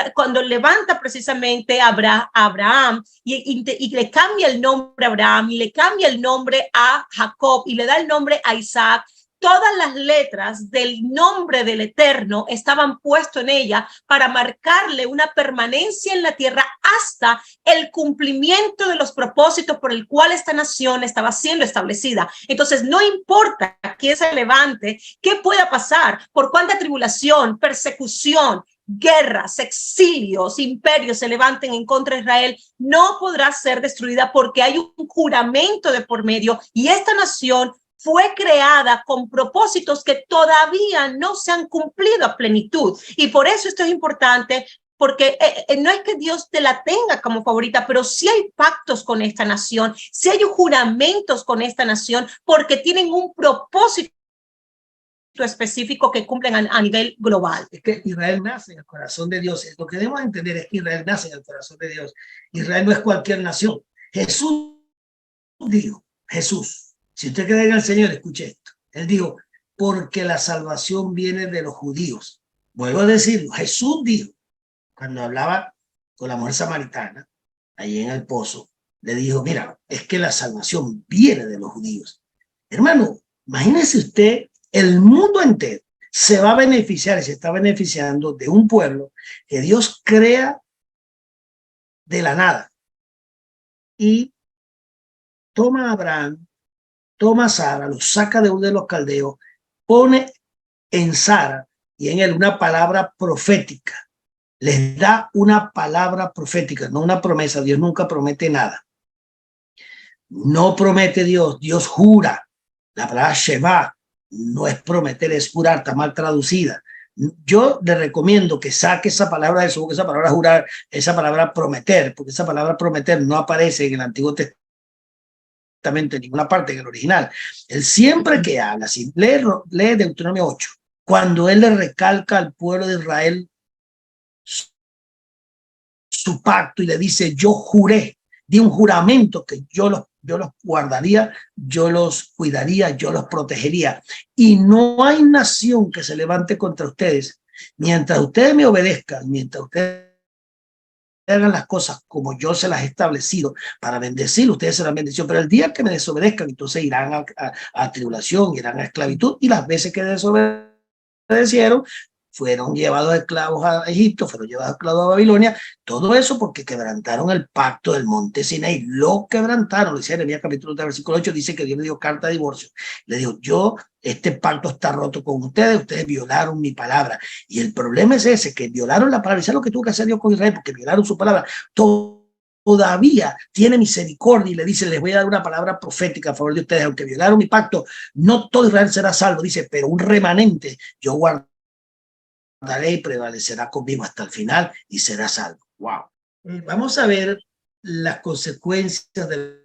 levanta precisamente a Abraham y le cambia el nombre a Abraham y le cambia el nombre a Jacob y le da el nombre a Isaac, todas las letras del nombre del Eterno estaban puestas en ella para marcarle una permanencia en la tierra hasta el cumplimiento de los propósitos por el cual esta nación estaba siendo establecida. Entonces, no importa quién se levante, qué pueda pasar, por cuánta tribulación, persecución, guerras, exilios, imperios se levanten en contra de Israel, no podrá ser destruida porque hay un juramento de por medio, y esta nación fue creada con propósitos que todavía no se han cumplido a plenitud. Y por eso esto es importante, porque no es que Dios te la tenga como favorita, pero sí hay pactos con esta nación, sí hay juramentos con esta nación, porque tienen un propósito específico que cumplen a nivel global. Es que Israel nace en el corazón de Dios. Lo que debemos entender es que Israel nace en el corazón de Dios. Israel no es cualquier nación. Jesús dijo, si usted cree en el Señor, escuche esto. Él dijo, porque la salvación viene de los judíos. Vuelvo a decirlo, Jesús dijo, cuando hablaba con la mujer samaritana, allí en el pozo, le dijo, mira, es que la salvación viene de los judíos. Hermano, imagínese usted, el mundo entero se va a beneficiar y se está beneficiando de un pueblo que Dios crea de la nada. Y toma a Abraham, toma a Sara, lo saca de uno de los caldeos, pone en Sara y en él una palabra profética. Les da una palabra profética, no una promesa. Dios nunca promete nada. No promete Dios, Dios jura. La palabra Sheva no es prometer, es jurar, está mal traducida. Yo le recomiendo que saque esa palabra de su boca, esa palabra jurar, esa palabra prometer, porque esa palabra prometer no aparece en el Antiguo Testamento en ninguna parte, en el original. Él siempre que habla, si lee Deuteronomio 8, cuando él le recalca al pueblo de Israel su pacto y le dice, yo juré, di un juramento que yo los guardaría, yo los cuidaría, yo los protegería. Y no hay nación que se levante contra ustedes. Mientras ustedes me obedezcan, mientras ustedes hagan las cosas como yo se las he establecido para bendecir, ustedes serán bendición. Pero el día que me desobedezcan, entonces irán a tribulación, irán a esclavitud. Y las veces que desobedecieron, fueron llevados esclavos a Egipto, fueron llevados esclavos a Babilonia, todo eso porque quebrantaron el pacto del monte Sinaí, lo quebrantaron. Lo dice Jeremías capítulo 3, versículo 8, dice que Dios le dio carta de divorcio. Le dijo, este pacto está roto con ustedes violaron mi palabra. Y el problema es ese, que violaron la palabra. ¿Y sabes lo que tuvo que hacer Dios con Israel? Porque violaron su palabra. Todavía tiene misericordia y le dice, les voy a dar una palabra profética a favor de ustedes, aunque violaron mi pacto, no todo Israel será salvo, dice, pero un remanente yo guardaré y prevalecerá conmigo hasta el final y será salvo. Wow. Vamos a ver las consecuencias de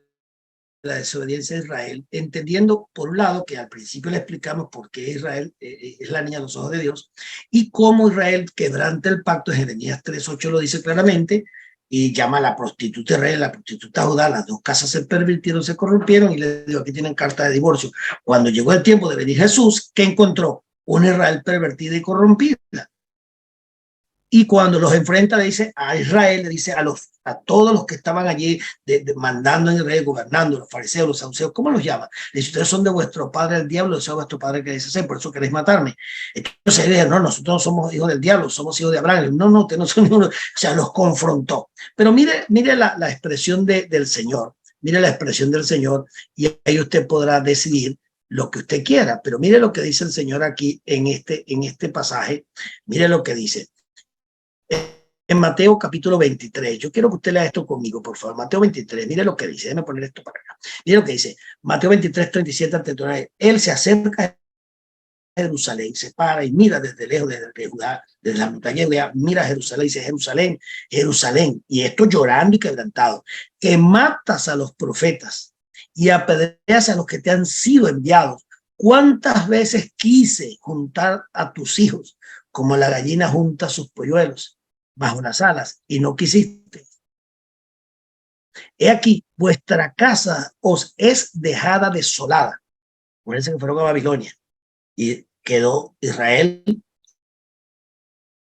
la desobediencia de Israel, entendiendo por un lado que al principio le explicamos por qué Israel es la niña de los ojos de Dios y cómo Israel quebranta el pacto. Jeremías 3:8 lo dice claramente y llama a la prostituta Israel, la prostituta Judá. Las dos casas se pervirtieron, se corrompieron y le digo, aquí tienen carta de divorcio. Cuando llegó el tiempo de venir Jesús, ¿qué encontró? Un Israel pervertida y corrompida. Y cuando los enfrenta, le dice a Israel, le dice a todos los que estaban allí mandando en Israel, gobernando, los fariseos, los saduceos, ¿cómo los llama? Le dice, ustedes son de vuestro padre el diablo, yo soy vuestro padre que dice hacer, por eso queréis matarme. Entonces él dice, no, nosotros no somos hijos del diablo, somos hijos de Abraham. No, ustedes no son hijos. O sea, los confrontó. Pero mire la expresión del Señor, mire la expresión del Señor, y ahí usted podrá decidir lo que usted quiera. Pero mire lo que dice el Señor aquí en este pasaje. Mire lo que dice. En Mateo capítulo 23, yo quiero que usted lea esto conmigo, por favor. Mateo 23, mire lo que dice, déjeme poner esto para acá. Mire lo que dice, Mateo 23, 37 al 39. Él se acerca a Jerusalén, se para y mira desde lejos, desde Judá, desde la montaña de Judá, mira a Jerusalén y dice, Jerusalén, Jerusalén, y esto llorando y quebrantado, que matas a los profetas y apedreas a los que te han sido enviados. ¿Cuántas veces quise juntar a tus hijos como la gallina junta sus polluelos bajo las alas y no quisiste? He aquí, vuestra casa os es dejada desolada. Acuérdense que fueron a Babilonia. y quedó Israel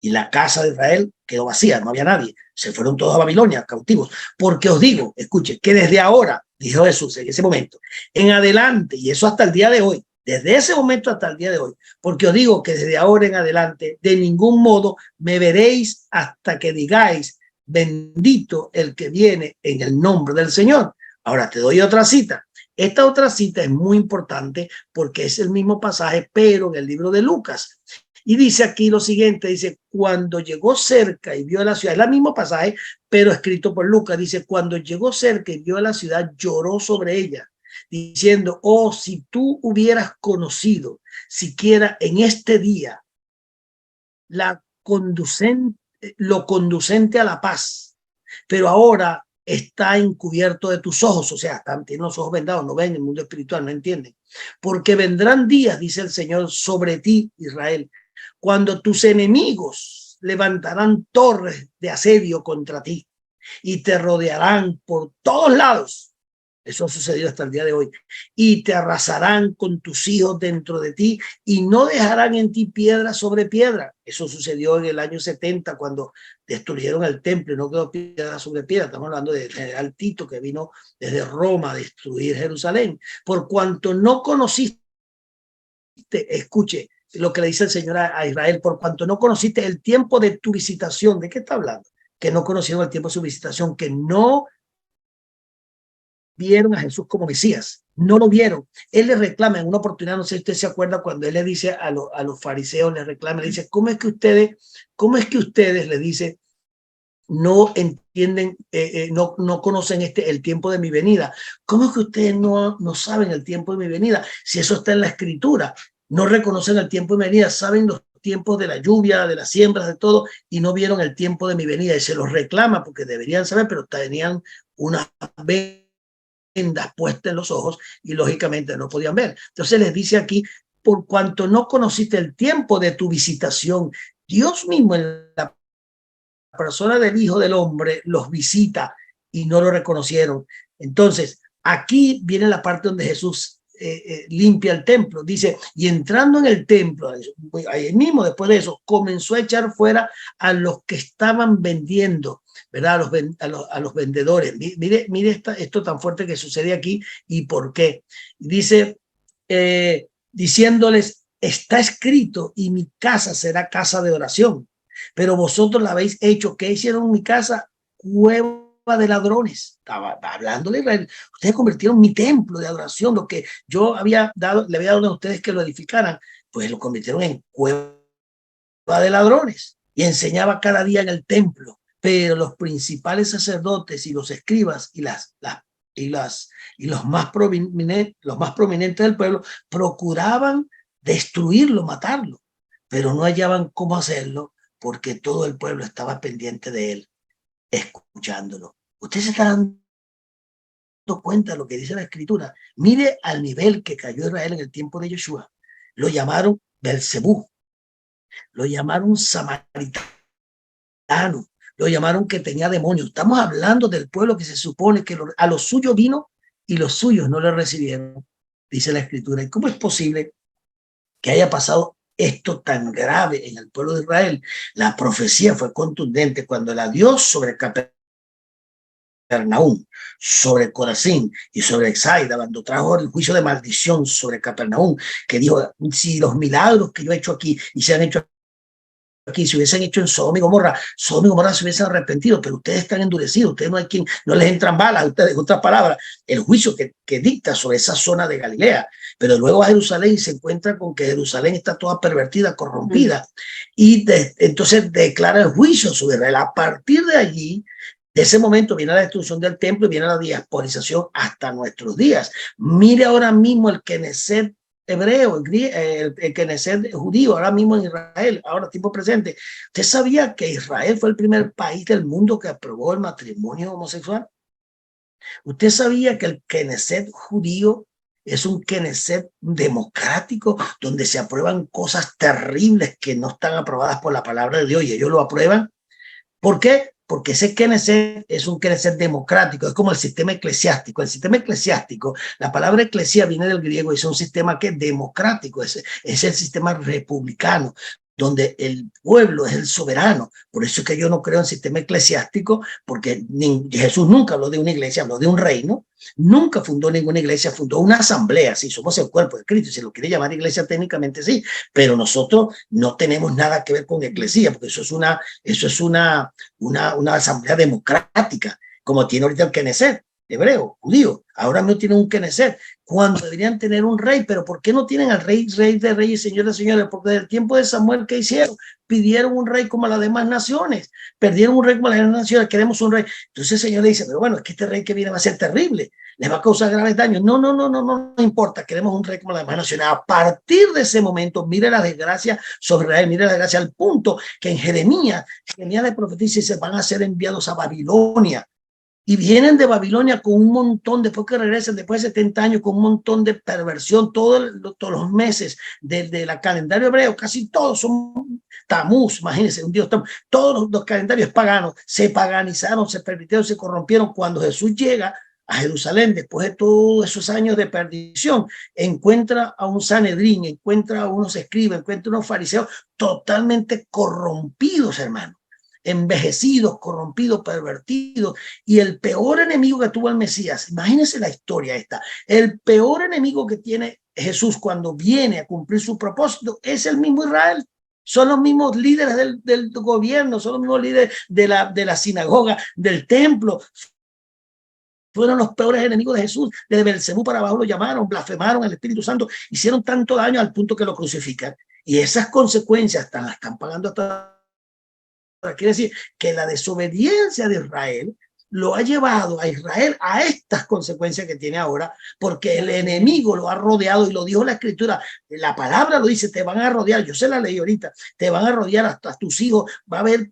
y la casa de Israel quedó vacía, no había nadie. Se fueron todos a Babilonia, cautivos. Porque os digo, escuche, que desde ahora, dijo Jesús en ese momento, en adelante, y eso hasta el día de hoy, desde ese momento hasta el día de hoy, porque os digo que desde ahora en adelante, de ningún modo me veréis hasta que digáis, bendito el que viene en el nombre del Señor. Ahora te doy otra cita. Esta otra cita es muy importante porque es el mismo pasaje, pero en el libro de Lucas. Y dice aquí lo siguiente, dice, cuando llegó cerca y vio la ciudad, es el mismo pasaje, pero escrito por Lucas, dice, cuando llegó cerca y vio la ciudad, lloró sobre ella, diciendo, oh, si tú hubieras conocido siquiera en este día lo conducente a la paz, pero ahora está encubierto de tus ojos, o sea, tienen los ojos vendados, no ven el mundo espiritual, no entienden, porque vendrán días, dice el Señor, sobre ti, Israel, cuando tus enemigos levantarán torres de asedio contra ti y te rodearán por todos lados. Eso ha sucedido hasta el día de hoy. Y te arrasarán con tus hijos dentro de ti y no dejarán en ti piedra sobre piedra. Eso sucedió en el año 70 cuando destruyeron el templo y no quedó piedra sobre piedra. Estamos hablando del general Tito que vino desde Roma a destruir Jerusalén. Por cuanto no conociste, escuche lo que le dice el Señor a Israel, por cuanto no conociste el tiempo de tu visitación. ¿De qué está hablando? Que no conocieron el tiempo de su visitación, que no vieron a Jesús como Mesías, no lo vieron. Él le reclama en una oportunidad, no sé si usted se acuerda, cuando él le dice a los fariseos, le reclama, le dice, ¿cómo es que ustedes, le dice, no entienden, no conocen el tiempo de mi venida? ¿Cómo es que ustedes no saben el tiempo de mi venida? Si eso está en la escritura, no reconocen el tiempo de mi venida, saben los tiempos de la lluvia, de las siembras, de todo, y no vieron el tiempo de mi venida, y se los reclama porque deberían saber, pero tenían una vendas puestas en los ojos y lógicamente no podían ver. Entonces les dice aquí, por cuanto no conociste el tiempo de tu visitación, Dios mismo en la persona del Hijo del Hombre los visita y no lo reconocieron. Entonces, aquí viene la parte donde Jesús limpia el templo. Dice, y entrando en el templo, ahí mismo después de eso, comenzó a echar fuera a los que estaban vendiendo, ¿verdad? A los vendedores. Mire esto tan fuerte que sucede aquí y por qué. Dice, diciéndoles, está escrito y mi casa será casa de oración, pero vosotros la habéis hecho. ¿Qué hicieron en mi casa? Cueva de ladrones. Estaba hablándole a Israel. Ustedes convirtieron mi templo de adoración, lo que yo le había dado a ustedes que lo edificaran, pues lo convirtieron en cueva de ladrones. Y enseñaba cada día en el templo. Pero los principales sacerdotes y los escribas y los más prominentes del pueblo procuraban destruirlo, matarlo, pero no hallaban cómo hacerlo porque todo el pueblo estaba pendiente de él, escuchándolo. Usted se está dando cuenta de lo que dice la escritura. Mire al nivel que cayó Israel en el tiempo de Yeshua. Lo llamaron Belzebú, lo llamaron samaritano, lo llamaron que tenía demonios. Estamos hablando del pueblo que se supone que a los suyos vino y los suyos no le recibieron, dice la escritura. ¿Y cómo es posible que haya pasado esto tan grave en el pueblo de Israel? La profecía fue contundente cuando la dio sobre Capernaum, sobre Corazín y sobre Exaida, cuando trajo el juicio de maldición sobre Capernaum, que dijo, si los milagros que yo he hecho aquí y se han hecho aquí se hubiesen hecho en Sodoma y Gomorra se hubiesen arrepentido, pero ustedes están endurecidos, ustedes no les entran balas, ustedes, en otras palabras, el juicio que dicta sobre esa zona de Galilea. Pero luego a Jerusalén y se encuentra con que Jerusalén está toda pervertida, corrompida, y entonces declara el juicio sobre Israel. A partir de allí, de ese momento viene la destrucción del templo y viene la diasporización hasta nuestros días. Mire ahora mismo el Knesset hebreo, el Knesset judío, ahora mismo en Israel, ahora tiempo presente. ¿Usted sabía que Israel fue el primer país del mundo que aprobó el matrimonio homosexual? ¿Usted sabía que el Knesset judío es un Knesset democrático donde se aprueban cosas terribles que no están aprobadas por la palabra de Dios y ellos lo aprueban? ¿Por qué? porque ese Knesset es un Knesset democrático, es como el sistema eclesiástico. El sistema eclesiástico, la palabra eclesia viene del griego y es un sistema que es democrático, es el sistema republicano, donde el pueblo es el soberano. Por eso es que yo no creo en sistema eclesiástico, porque Jesús nunca habló de una iglesia, habló de un reino, nunca fundó ninguna iglesia, fundó una asamblea, sí, somos el cuerpo de Cristo, si lo quiere llamar iglesia técnicamente sí, pero nosotros no tenemos nada que ver con eclesía, porque eso es una asamblea democrática, como tiene ahorita el Knesset, hebreo, judío, ahora no tienen un Knesset, cuando deberían tener un rey. Pero ¿por qué no tienen al rey de reyes, señor de señores? Porque desde el tiempo de Samuel, ¿qué hicieron? Pidieron un rey como las demás naciones, perdieron un rey como las demás naciones, queremos un rey. Entonces el Señor le dice, pero bueno, es que este rey que viene va a ser terrible, les va a causar graves daños. No importa, queremos un rey como las demás naciones. A partir de ese momento, mire la desgracia sobre Israel, mire la desgracia al punto que en Jeremías le profetiza y se van a ser enviados a Babilonia. Y vienen de Babilonia con un montón, después que regresan, después de 70 años, con un montón de perversión, todos los meses de la calendario hebreo, casi todos son Tamuz, imagínense, un dios Tamuz, todos los calendarios paganos se paganizaron, se permitieron, se corrompieron. Cuando Jesús llega a Jerusalén, después de todos esos años de perdición, encuentra a un Sanedrín, encuentra a unos escribas, encuentra a unos fariseos totalmente corrompidos, hermano. Envejecidos, corrompidos, pervertidos, y el peor enemigo que tuvo el Mesías, imagínense la historia esta, el peor enemigo que tiene Jesús cuando viene a cumplir su propósito es el mismo Israel. Son los mismos líderes del gobierno, son los mismos líderes de la sinagoga, del templo. Fueron los peores enemigos de Jesús. Desde Belcebú para abajo lo llamaron, blasfemaron al Espíritu Santo, hicieron tanto daño al punto que lo crucifican. Y esas consecuencias están pagando hasta. Quiere decir que la desobediencia de Israel lo ha llevado a Israel a estas consecuencias que tiene ahora, porque el enemigo lo ha rodeado, y lo dijo la Escritura, la palabra lo dice, te van a rodear, yo se la leí ahorita, te van a rodear hasta tus hijos, va a haber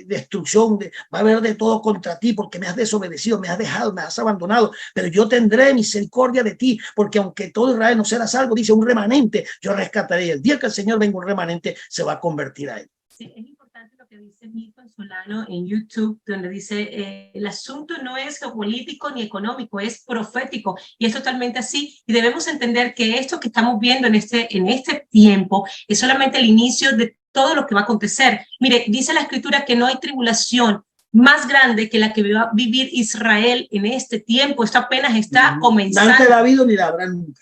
destrucción, va a haber de todo contra ti, porque me has desobedecido, me has dejado, me has abandonado, pero yo tendré misericordia de ti, porque aunque todo Israel no será salvo, dice, un remanente yo rescataré. El día que el Señor venga, un remanente se va a convertir a él. Sí, es importante lo que dice Milton Solano en YouTube, donde dice, el asunto no es geopolítico ni económico, es profético, y es totalmente así, y debemos entender que esto que estamos viendo en este tiempo es solamente el inicio de todo lo que va a acontecer. Mire, dice la Escritura que no hay tribulación más grande que la que va a vivir Israel en este tiempo. Esto apenas está comenzando. Antes la ha habido ni la habrá nunca.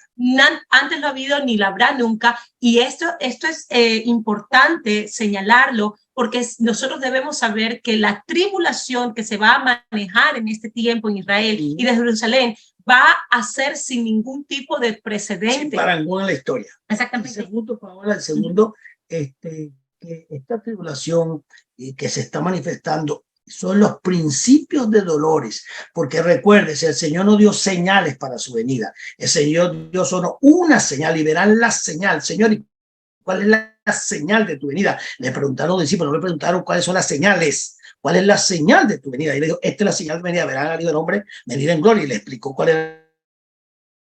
Antes lo ha habido ni la habrá nunca. Y esto es importante señalarlo, porque nosotros debemos saber que la tribulación que se va a manejar en este tiempo en Israel y de Jerusalén va a ser sin ningún tipo de precedente. Sin parangón en la historia. Exactamente. El segundo, que esta tribulación que se está manifestando son los principios de dolores, porque recuérdese, el Señor no dio señales para su venida, el Señor dio solo una señal, y verán la señal. Señor, ¿cuál es la señal de tu venida? Le preguntaron los discípulos, no le preguntaron cuáles son las señales, cuál es la señal de tu venida, y le dijo, esta es la señal de venida, verán al Hijo del Hombre venir en gloria, y le explicó cuál es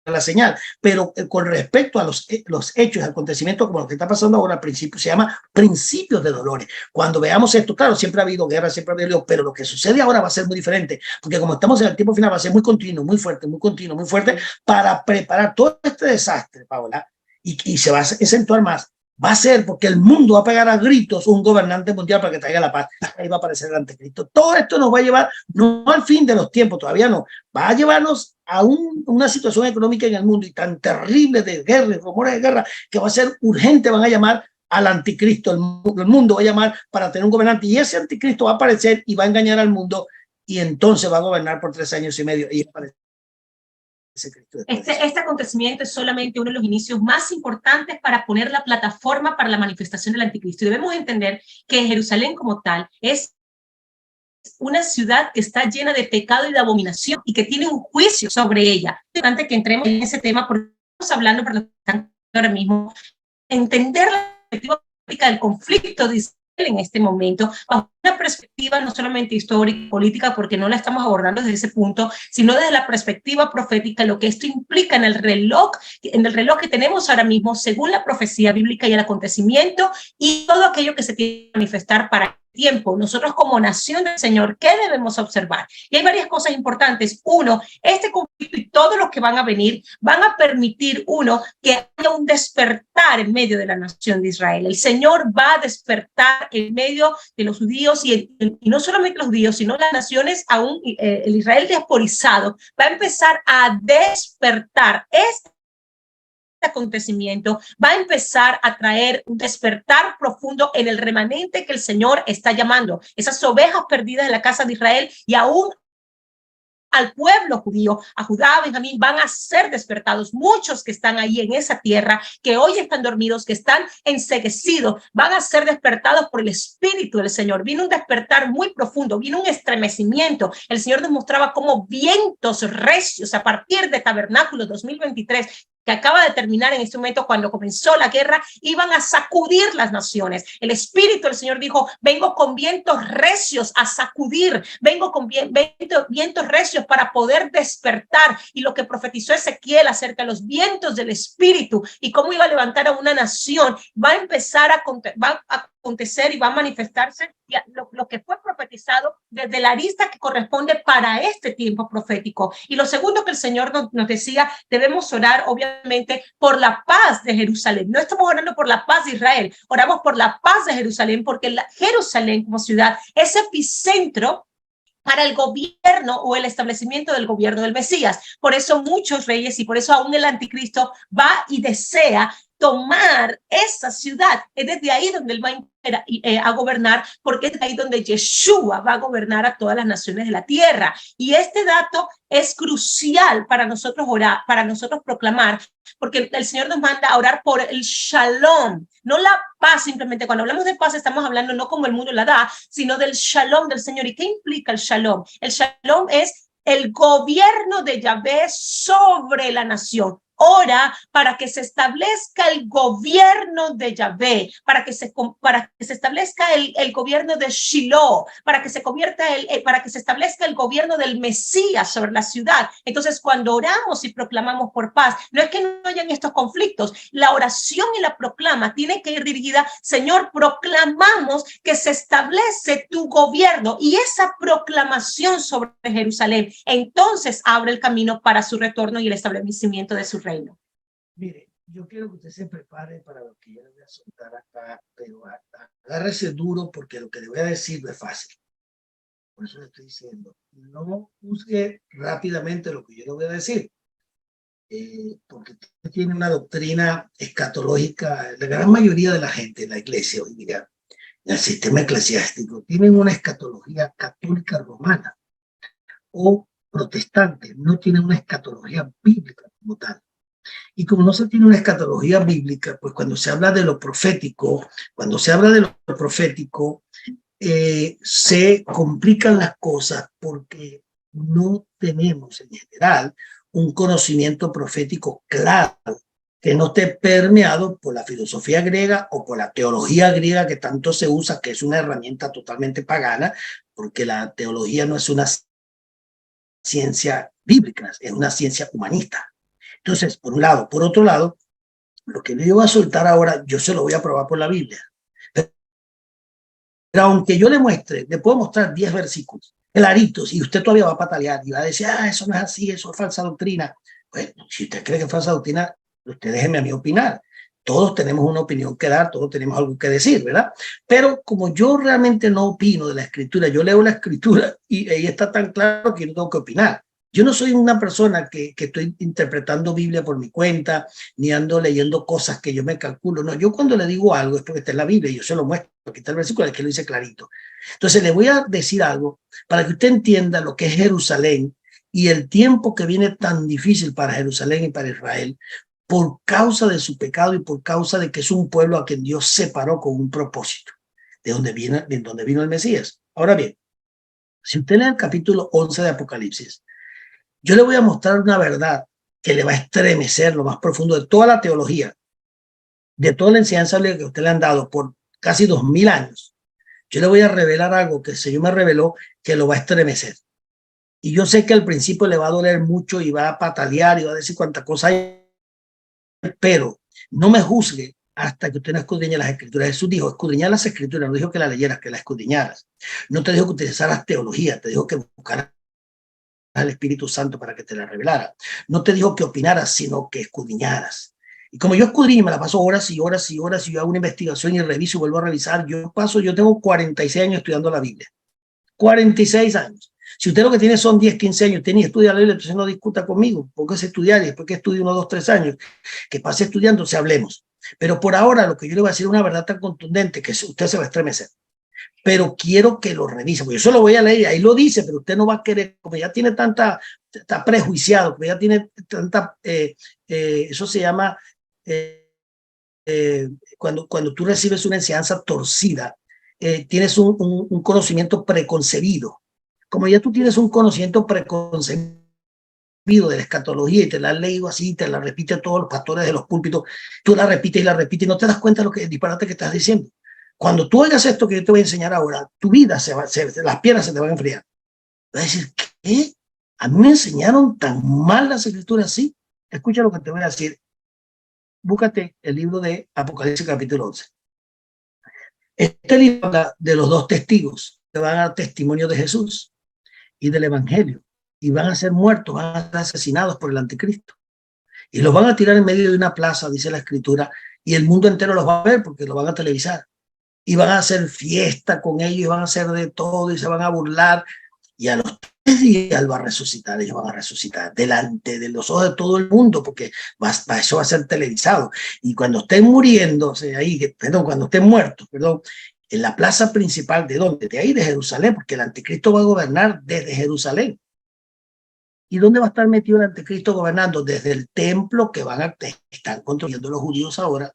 la señal. Pero con respecto a los hechos, acontecimientos como lo que está pasando ahora, al principio se llama principios de dolores. Cuando veamos esto, claro, siempre ha habido guerra, siempre ha habido, pero lo que sucede ahora va a ser muy diferente, porque como estamos en el tiempo final, va a ser muy continuo, muy fuerte, muy continuo, muy fuerte, para preparar todo este desastre, Paola, y se va a acentuar más. Va a ser porque el mundo va a pegar a gritos un gobernante mundial para que traiga la paz. Ahí va a aparecer el anticristo. Todo esto nos va a llevar, no al fin de los tiempos, todavía no, va a llevarnos a una situación económica en el mundo y tan terrible de guerra, de rumores de guerra, que va a ser urgente. Van a llamar al anticristo, el mundo va a llamar para tener un gobernante, y ese anticristo va a aparecer y va a engañar al mundo, y entonces va a gobernar por 3 años y medio y aparecer. Este acontecimiento es solamente uno de los inicios más importantes para poner la plataforma para la manifestación del anticristo. Y debemos entender que Jerusalén como tal es una ciudad que está llena de pecado y de abominación, y que tiene un juicio sobre ella. Es importante que entremos en ese tema, porque estamos hablando para los que están ahora mismo, entender la perspectiva política del conflicto de Israel en este momento, bajo una perspectiva no solamente histórica y política, porque no la estamos abordando desde ese punto, sino desde la perspectiva profética, lo que esto implica en el reloj que tenemos ahora mismo, según la profecía bíblica y el acontecimiento, y todo aquello que se tiene que manifestar para tiempo, nosotros como nación del Señor, ¿qué debemos observar? Y hay varias cosas importantes. Uno, este conflicto y todos los que van a venir van a permitir, uno, que haya un despertar en medio de la nación de Israel. El Señor va a despertar en medio de los judíos y no solamente los judíos, sino las naciones, aún el Israel diasporizado, va a empezar a despertar. Este acontecimiento va a empezar a traer un despertar profundo en el remanente que el Señor está llamando, esas ovejas perdidas de la casa de Israel, y aún al pueblo judío, a Judá, a Benjamín, van a ser despertados. Muchos que están ahí en esa tierra, que hoy están dormidos, que están enceguecidos, van a ser despertados por el Espíritu del Señor. Vino un despertar muy profundo, vino un estremecimiento. El Señor demostraba cómo vientos recios a partir de Tabernáculo 2023, que acaba de terminar en este momento, cuando comenzó la guerra, iban a sacudir las naciones. El Espíritu del Señor dijo: vengo con vientos recios a sacudir, vengo con vientos recios para poder despertar. Y lo que profetizó Ezequiel acerca de los vientos del Espíritu y cómo iba a levantar a una nación, va a empezar a acontecer y va a manifestarse lo que fue profetizado desde la arista que corresponde para este tiempo profético. Y lo segundo que el Señor nos decía, debemos orar obviamente por la paz de Jerusalén. No estamos orando por la paz de Israel, oramos por la paz de Jerusalén, porque Jerusalén como ciudad es epicentro para el gobierno o el establecimiento del gobierno del Mesías. Por eso muchos reyes, y por eso aún el anticristo va y desea tomar esa ciudad. Es desde ahí donde él va a gobernar, porque es ahí donde Yeshua va a gobernar a todas las naciones de la tierra. Y este dato es crucial para nosotros orar, para nosotros proclamar, porque el Señor nos manda a orar por el shalom, no la paz. Simplemente cuando hablamos de paz estamos hablando no como el mundo la da, sino del shalom del Señor. ¿Y qué implica el shalom? El shalom es el gobierno de Yahvé sobre la nación. Ora para que se establezca el gobierno de Yahvé, para que se establezca el gobierno de Shiloh, para que se establezca el gobierno del Mesías sobre la ciudad. Entonces, cuando oramos y proclamamos por paz, no es que no hayan estos conflictos. La oración y la proclama tiene que ir dirigida: Señor, proclamamos que se establece tu gobierno, y esa proclamación sobre Jerusalén entonces abre el camino para su retorno y el establecimiento de su reino. Mire, yo quiero que usted se prepare para lo que yo le voy a soltar acá, pero agárrese duro, porque lo que le voy a decir no es fácil. Por eso le estoy diciendo, no juzgue rápidamente lo que yo le voy a decir, porque usted tiene una doctrina escatológica. La gran mayoría de la gente en la iglesia hoy día, en el sistema eclesiástico, tienen una escatología católica romana o protestante, no tienen una escatología bíblica como tal. Y como no se tiene una escatología bíblica, pues cuando se habla de lo profético, se complican las cosas, porque no tenemos en general un conocimiento profético claro, que no esté permeado por la filosofía griega o por la teología griega que tanto se usa, que es una herramienta totalmente pagana, porque la teología no es una ciencia bíblica, es una ciencia humanista. Entonces, por un lado. Por otro lado, lo que yo voy a soltar ahora, yo se lo voy a probar por la Biblia. Pero aunque yo le puedo mostrar 10 versículos claritos, y usted todavía va a patalear y va a decir: eso no es así, eso es falsa doctrina. Bueno, si usted cree que es falsa doctrina, usted déjeme a mí opinar. Todos tenemos una opinión que dar, todos tenemos algo que decir, ¿verdad? Pero como yo realmente no opino de la Escritura, yo leo la Escritura y ahí está tan claro que yo no tengo que opinar. Yo no soy una persona que estoy interpretando Biblia por mi cuenta, ni ando leyendo cosas que yo me calculo. No, yo cuando le digo algo es porque está en la Biblia y yo se lo muestro. Aquí está el versículo que lo dice clarito. Entonces le voy a decir algo para que usted entienda lo que es Jerusalén y el tiempo que viene tan difícil para Jerusalén y para Israel, por causa de su pecado y por causa de que es un pueblo a quien Dios separó con un propósito, de donde vino el Mesías. Ahora bien, si usted lee el capítulo 11 de Apocalipsis, yo le voy a mostrar una verdad que le va a estremecer lo más profundo de toda la teología, de toda la enseñanza que usted le han dado por casi 2000 años. Yo le voy a revelar algo que el Señor me reveló que lo va a estremecer. Y yo sé que al principio le va a doler mucho y va a patalear y va a decir cuánta cosa hay, pero no me juzgue hasta que usted no escudriñe las escrituras. Jesús dijo, escudriñar las escrituras, no dijo que las leyeras, que las escudriñaras. No te dijo que utilizaras teología, te dijo que buscaras al Espíritu Santo para que te la revelara. No te dijo que opinaras, sino que escudriñaras. Y como yo escudriño, me la paso horas y horas y horas, y yo hago una investigación y reviso y vuelvo a revisar, yo tengo 46 años estudiando la Biblia. 46 años. Si usted lo que tiene son 10, 15 años, usted ni estudia la Biblia, entonces no discuta conmigo, póngase a estudiar y después que estudie 1, 2, 3 años, que pase estudiando, se hablemos. Pero por ahora lo que yo le voy a decir es una verdad tan contundente que usted se va a estremecer. Pero quiero que lo revise, porque yo solo voy a leer, ahí lo dice, pero usted no va a querer, como ya tiene está prejuiciado, como ya tiene eso se llama, cuando tú recibes una enseñanza torcida, tienes un conocimiento preconcebido. Como ya tú tienes un conocimiento preconcebido de la escatología y te la has leído así, te la repiten todos los pastores de los púlpitos, tú la repites y no te das cuenta de lo que el disparate que estás diciendo. Cuando tú oigas esto que yo te voy a enseñar ahora, tu vida las piernas se te van a enfriar. Vas a decir, ¿qué? A mí me enseñaron tan mal las escrituras así. Escucha lo que te voy a decir. Búscate el libro de Apocalipsis capítulo 11. Este libro habla de los dos testigos que van a dar testimonio de Jesús y del Evangelio, y van a ser muertos, van a ser asesinados por el anticristo. Y los van a tirar en medio de una plaza, dice la escritura, y el mundo entero los va a ver porque los van a televisar. Y van a hacer fiesta con ellos, y van a hacer de todo, y se van a burlar. Y a los 3 días va a resucitar, ellos van a resucitar delante de los ojos de todo el mundo, porque eso va a ser televisado. Y cuando estén muriendo, cuando estén muertos, en la plaza principal, ¿de dónde? De ahí, de Jerusalén, porque el anticristo va a gobernar desde Jerusalén. ¿Y dónde va a estar metido el anticristo gobernando? Desde el templo que están construyendo los judíos ahora.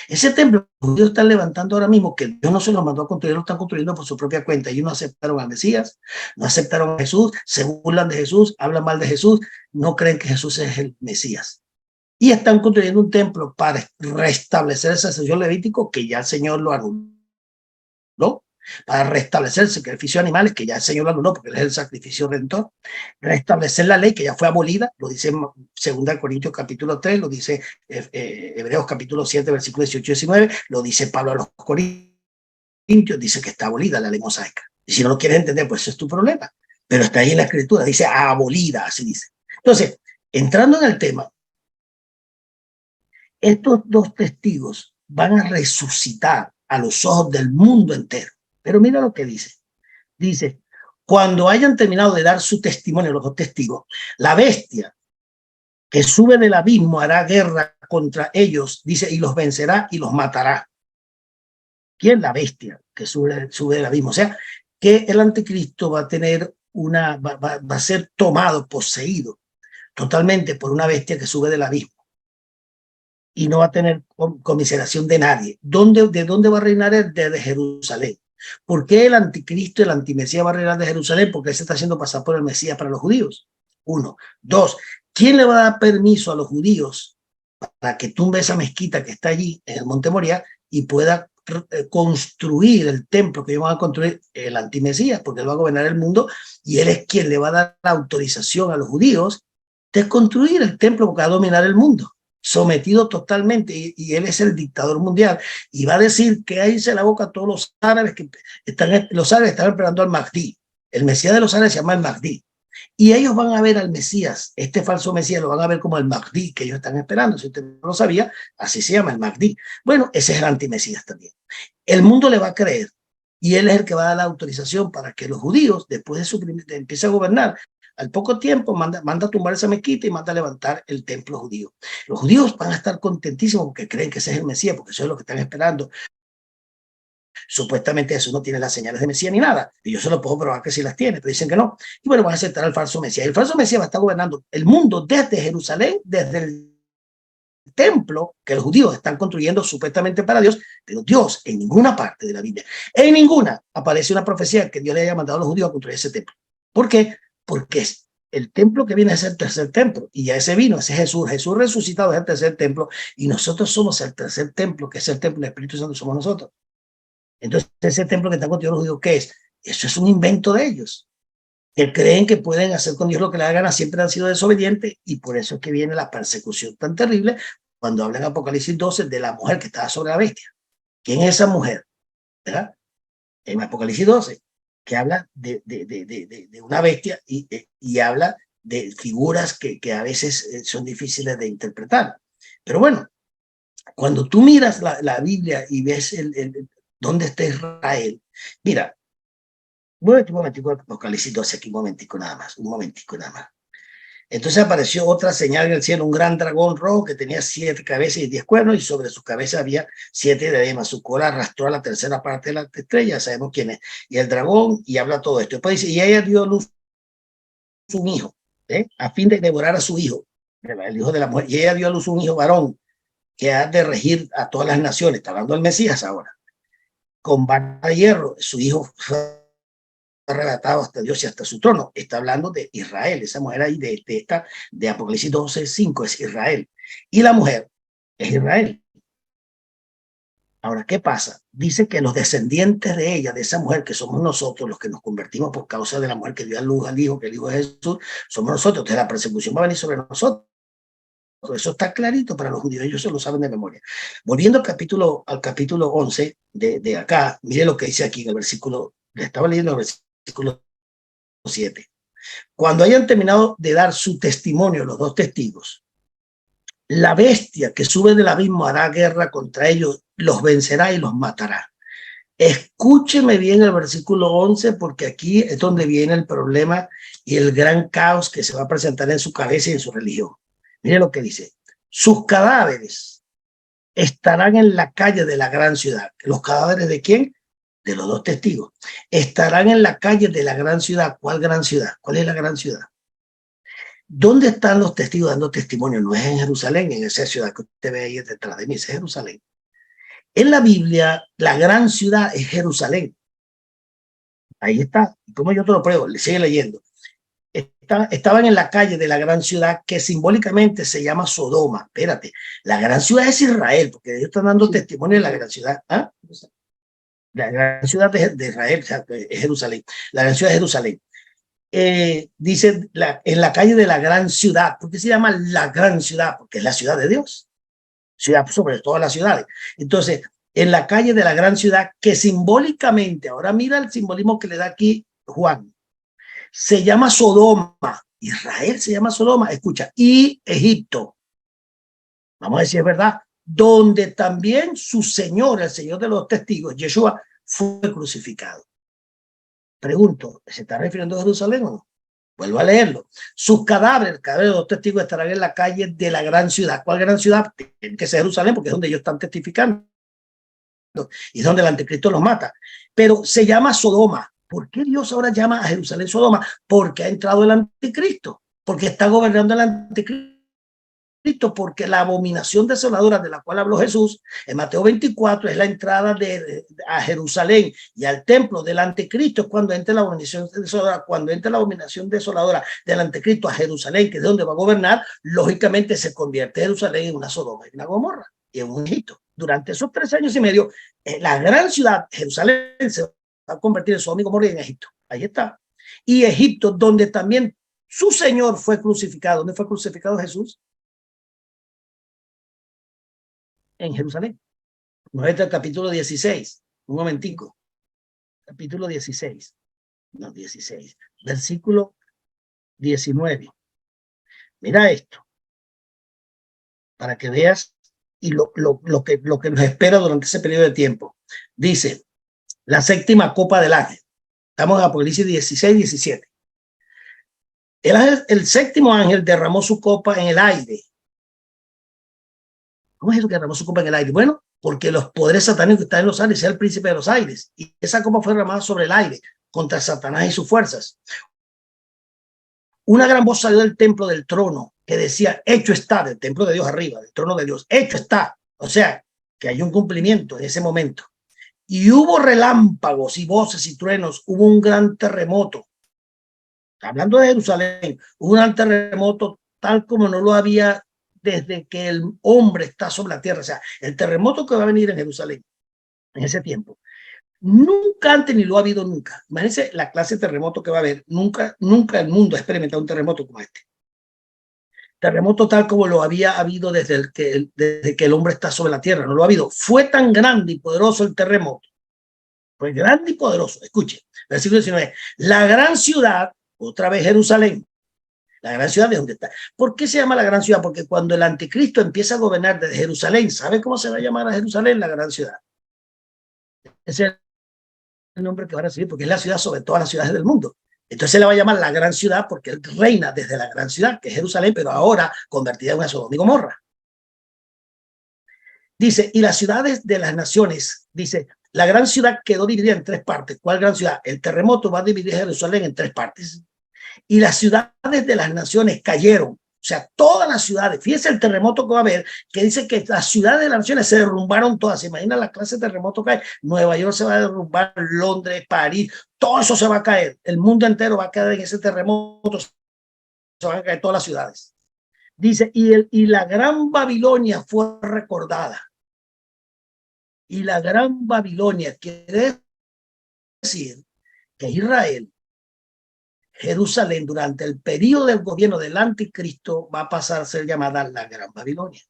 Ese templo los judíos están levantando ahora mismo, que Dios no se los mandó a construir, lo están construyendo por su propia cuenta. Ellos no aceptaron al Mesías, no aceptaron a Jesús, se burlan de Jesús, hablan mal de Jesús, no creen que Jesús es el Mesías. Y están construyendo un templo para restablecer el sacerdocio levítico que ya el Señor lo anuló, para restablecer el sacrificio de animales que ya el Señor lo anuló porque es el sacrificio redentor, restablecer la ley que ya fue abolida, lo dice 2 Corintios capítulo 3, lo dice Hebreos capítulo 7, versículos 18 y 19, lo dice Pablo a los Corintios, dice que está abolida la ley mosaica. Y si no lo quieres entender, pues eso es tu problema. Pero está ahí en la escritura, dice abolida, así dice. Entonces, entrando en el tema, estos dos testigos van a resucitar a los ojos del mundo entero. Pero mira lo que dice. Dice, cuando hayan terminado de dar su testimonio los dos testigos, la bestia que sube del abismo hará guerra contra ellos, dice, y los vencerá y los matará. ¿Quién? La bestia que sube del abismo. O sea, que el anticristo va a tener va a ser tomado, poseído totalmente por una bestia que sube del abismo. Y no va a tener conmiseración de nadie. ¿De dónde va a reinar él? Desde Jerusalén. ¿Por qué el anticristo, el antimesías va a reinar de Jerusalén? Porque él se está haciendo pasar por el Mesías para los judíos. 1. 2. ¿Quién le va a dar permiso a los judíos para que tumbe esa mezquita que está allí en el Monte Moriah y pueda construir el templo que ellos van a construir? El antimesías, porque él va a gobernar el mundo y él es quien le va a dar la autorización a los judíos de construir el templo porque va a dominar el mundo, sometido totalmente, y él es el dictador mundial, y va a decir que ahí se la boca a todos los árabes los árabes están esperando al Mahdi. El Mesías de los árabes se llama el Mahdi, y ellos van a ver al Mesías, este falso Mesías lo van a ver como el Mahdi que ellos están esperando. Si usted no lo sabía, así se llama el Mahdi. Bueno, ese es el antimesías también. El mundo le va a creer, y él es el que va a dar la autorización para que los judíos, después de empiece a gobernar, al poco tiempo manda a tumbar esa mezquita y manda a levantar el templo judío. Los judíos van a estar contentísimos porque creen que ese es el Mesías, porque eso es lo que están esperando. Supuestamente eso no tiene las señales de Mesías ni nada, y yo se lo puedo probar que sí las tiene, pero dicen que no. Y bueno, van a aceptar al falso Mesías. El falso Mesías va a estar gobernando el mundo desde Jerusalén, desde el templo que los judíos están construyendo supuestamente para Dios, pero Dios en ninguna parte de la Biblia, en ninguna, aparece una profecía que Dios le haya mandado a los judíos a construir ese templo. ¿Por qué? Porque es el templo que viene a ser el tercer templo, y ya ese vino, ese Jesús resucitado es el tercer templo, y nosotros somos el tercer templo, que es el templo del Espíritu Santo, somos nosotros. Entonces, ese templo que están con Dios los judíos, ¿qué es? Eso es un invento de ellos, que creen que pueden hacer con Dios lo que le da gana, siempre han sido desobedientes, y por eso es que viene la persecución tan terrible, cuando habla en Apocalipsis 12 de la mujer que estaba sobre la bestia. ¿Quién es esa mujer? ¿Verdad? En Apocalipsis 12, que habla de una bestia y habla de figuras que a veces son difíciles de interpretar. Pero bueno, cuando tú miras la Biblia y ves dónde está Israel, mira, un momentico, Apocalipsis 12, aquí un momentico nada más, un momentico nada más. Entonces apareció otra señal en el cielo, un gran dragón rojo que tenía 7 cabezas y 10 cuernos, y sobre su cabeza había 7 diademas. Su cola arrastró a la tercera parte de la estrella, sabemos quién es. Y el dragón, y habla todo esto. Después dice, y ella dio a luz un hijo, a fin de devorar a su hijo, el hijo de la mujer. Y ella dio a luz un hijo varón, que ha de regir a todas las naciones. Está hablando del Mesías ahora. Con vara de hierro, su hijo fue arrebatado hasta Dios y hasta su trono. Está hablando de Israel. Esa mujer ahí de Apocalipsis 12:5 es Israel. Y la mujer es Israel. Ahora, ¿qué pasa? Dice que los descendientes de ella, de esa mujer, que somos nosotros, los que nos convertimos por causa de la mujer que dio a luz al hijo, que el hijo es Jesús, somos nosotros. Entonces la persecución va a venir sobre nosotros. Eso está clarito para los judíos, ellos se lo saben de memoria. Volviendo al capítulo 11 de acá, mire lo que dice aquí en el versículo, le estaba leyendo el versículo 7. Cuando hayan terminado de dar su testimonio, los dos testigos, la bestia que sube del abismo hará guerra contra ellos, los vencerá y los matará. Escúcheme bien el versículo 11, porque aquí es donde viene el problema y el gran caos que se va a presentar en su cabeza y en su religión. Mire lo que dice. Sus cadáveres estarán en la calle de la gran ciudad. ¿Los cadáveres de quién? De los dos testigos. Estarán en la calle de la gran ciudad. ¿Cuál gran ciudad? ¿Cuál es la gran ciudad? ¿Dónde están los testigos dando testimonio? No es en Jerusalén, en esa ciudad que usted ve ahí detrás de mí, es Jerusalén. En la Biblia, la gran ciudad es Jerusalén. Ahí está. ¿Cómo yo te lo pruebo? Le sigue leyendo. Estaban en la calle de la gran ciudad que simbólicamente se llama Sodoma. Espérate, la gran ciudad es Israel, porque ellos están dando testimonio de la gran ciudad. ¿Ah? La gran ciudad de Israel, o sea, es Jerusalén. La gran ciudad es Jerusalén. Dice en la calle de la gran ciudad. ¿Por qué se llama la gran ciudad? Porque es la ciudad de Dios. Ciudad sobre todas las ciudades. Entonces, en la calle de la gran ciudad, que simbólicamente, ahora mira el simbolismo que le da aquí Juan, se llama Sodoma. Israel se llama Sodoma, escucha, y Egipto. Vamos a decir, es verdad, donde también su Señor, el Señor de los testigos, Yeshua, fue crucificado. Pregunto, ¿se está refiriendo a Jerusalén o no? Vuelvo a leerlo. Sus cadáveres, el cadáver de los testigos, estarán en la calle de la gran ciudad. ¿Cuál gran ciudad? Tiene que ser Jerusalén, porque es donde ellos están testificando. Y es donde el anticristo los mata. Pero se llama Sodoma. ¿Por qué Dios ahora llama a Jerusalén Sodoma? Porque ha entrado el anticristo. Porque está gobernando el anticristo. Porque la abominación desoladora de la cual habló Jesús en Mateo 24 es la entrada a Jerusalén y al templo del anticristo. Cuando entre la abominación desoladora, cuando entre la abominación desoladora del anticristo a Jerusalén, que es donde va a gobernar, lógicamente se convierte Jerusalén en una Sodoma y una Gomorra y en un Egipto. Durante esos 3 años y medio, la gran ciudad, Jerusalén, se va a convertir en Sodoma y Gomorra y en Egipto. Ahí está. Y Egipto, donde también su Señor fue crucificado. ¿Dónde fue crucificado Jesús? En Jerusalén. Muévete al capítulo 16, un momentico. Capítulo 16, no 16, versículo 19. Mira esto, para que veas y lo que nos espera durante ese periodo de tiempo. Dice, la séptima copa del ángel. Estamos en Apocalipsis 16, 17. El séptimo ángel derramó su copa en el aire. ¿Cómo es eso que derramó su copa en el aire? Bueno, porque los poderes satánicos que están en los aires, sea el príncipe de los aires. Y esa copa fue derramada sobre el aire contra Satanás y sus fuerzas. Una gran voz salió del templo del trono que decía, hecho está, del templo de Dios arriba, del trono de Dios, hecho está. O sea, que hay un cumplimiento en ese momento. Y hubo relámpagos y voces y truenos, hubo un gran terremoto. Hablando de Jerusalén, hubo un gran terremoto tal como no lo había desde que el hombre está sobre la tierra. O sea, el terremoto que va a venir en Jerusalén en ese tiempo, nunca antes ni lo ha habido nunca. Imagínense la clase de terremoto que va a haber. Nunca el mundo ha experimentado un terremoto como este. Terremoto tal como lo había habido desde que el hombre está sobre la tierra. No lo ha habido. Fue tan grande y poderoso el terremoto. Fue grande y poderoso. Escuche, versículo 19. La gran ciudad, otra vez Jerusalén, la gran ciudad de donde está. ¿Por qué se llama la gran ciudad? Porque cuando el anticristo empieza a gobernar desde Jerusalén, ¿sabe cómo se va a llamar a Jerusalén? La gran ciudad. Ese es el nombre que va a recibir, porque es la ciudad sobre todas las ciudades del mundo. Entonces se le va a llamar la gran ciudad porque él reina desde la gran ciudad, que es Jerusalén, pero ahora convertida en una Sodoma y Gomorra. Dice, y las ciudades de las naciones, dice, la gran ciudad quedó dividida en tres partes. ¿Cuál gran ciudad? El terremoto va a dividir Jerusalén en tres partes. Y las ciudades de las naciones cayeron. O sea, todas las ciudades, fíjense el terremoto que va a haber, que dice que las ciudades de las naciones se derrumbaron todas. ¿Se imaginan la clase de terremoto que hay? Nueva York se va a derrumbar, Londres, París, todo eso se va a caer. El mundo entero va a caer en ese terremoto, se van a caer todas las ciudades. Dice, y la gran Babilonia fue recordada. Y la gran Babilonia quiere decir que Israel, Jerusalén, durante el periodo del gobierno del anticristo, va a pasar a ser llamada la Gran Babilonia.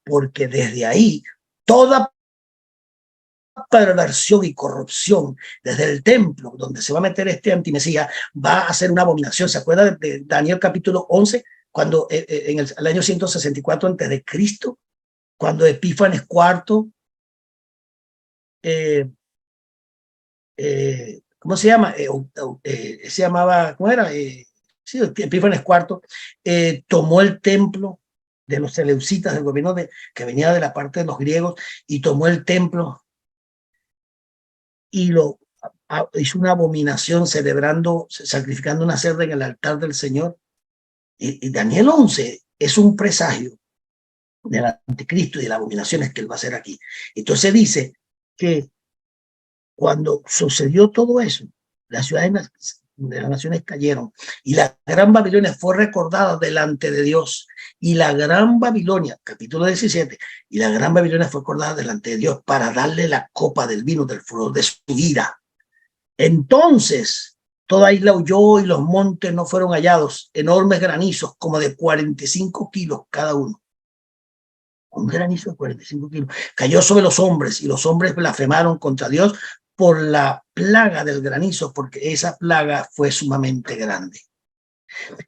Porque desde ahí, toda perversión y corrupción, desde el templo, donde se va a meter este antimesías, va a ser una abominación. ¿Se acuerda de Daniel capítulo 11? Cuando en el año 164 antes de Cristo, cuando Epífanes IV, ¿cómo se llama? Se llamaba, ¿cómo era? Sí, Epífanes IV tomó el templo de los seleucitas, del gobierno que venía de la parte de los griegos, y tomó el templo y hizo una abominación celebrando, sacrificando una cerda en el altar del Señor. Y Daniel 11 es un presagio del anticristo y de las abominaciones que él va a hacer aquí. Entonces dice que cuando sucedió todo eso, las ciudades de las naciones cayeron y la gran Babilonia fue recordada delante de Dios. Y la gran Babilonia, capítulo 17, y la gran Babilonia fue recordada delante de Dios para darle la copa del vino del furor de su ira. Entonces, toda isla huyó y los montes no fueron hallados, enormes granizos como de 45 kilos cada uno. Un granizo de 45 kilos. Cayó sobre los hombres y los hombres blasfemaron contra Dios por la plaga del granizo, porque esa plaga fue sumamente grande.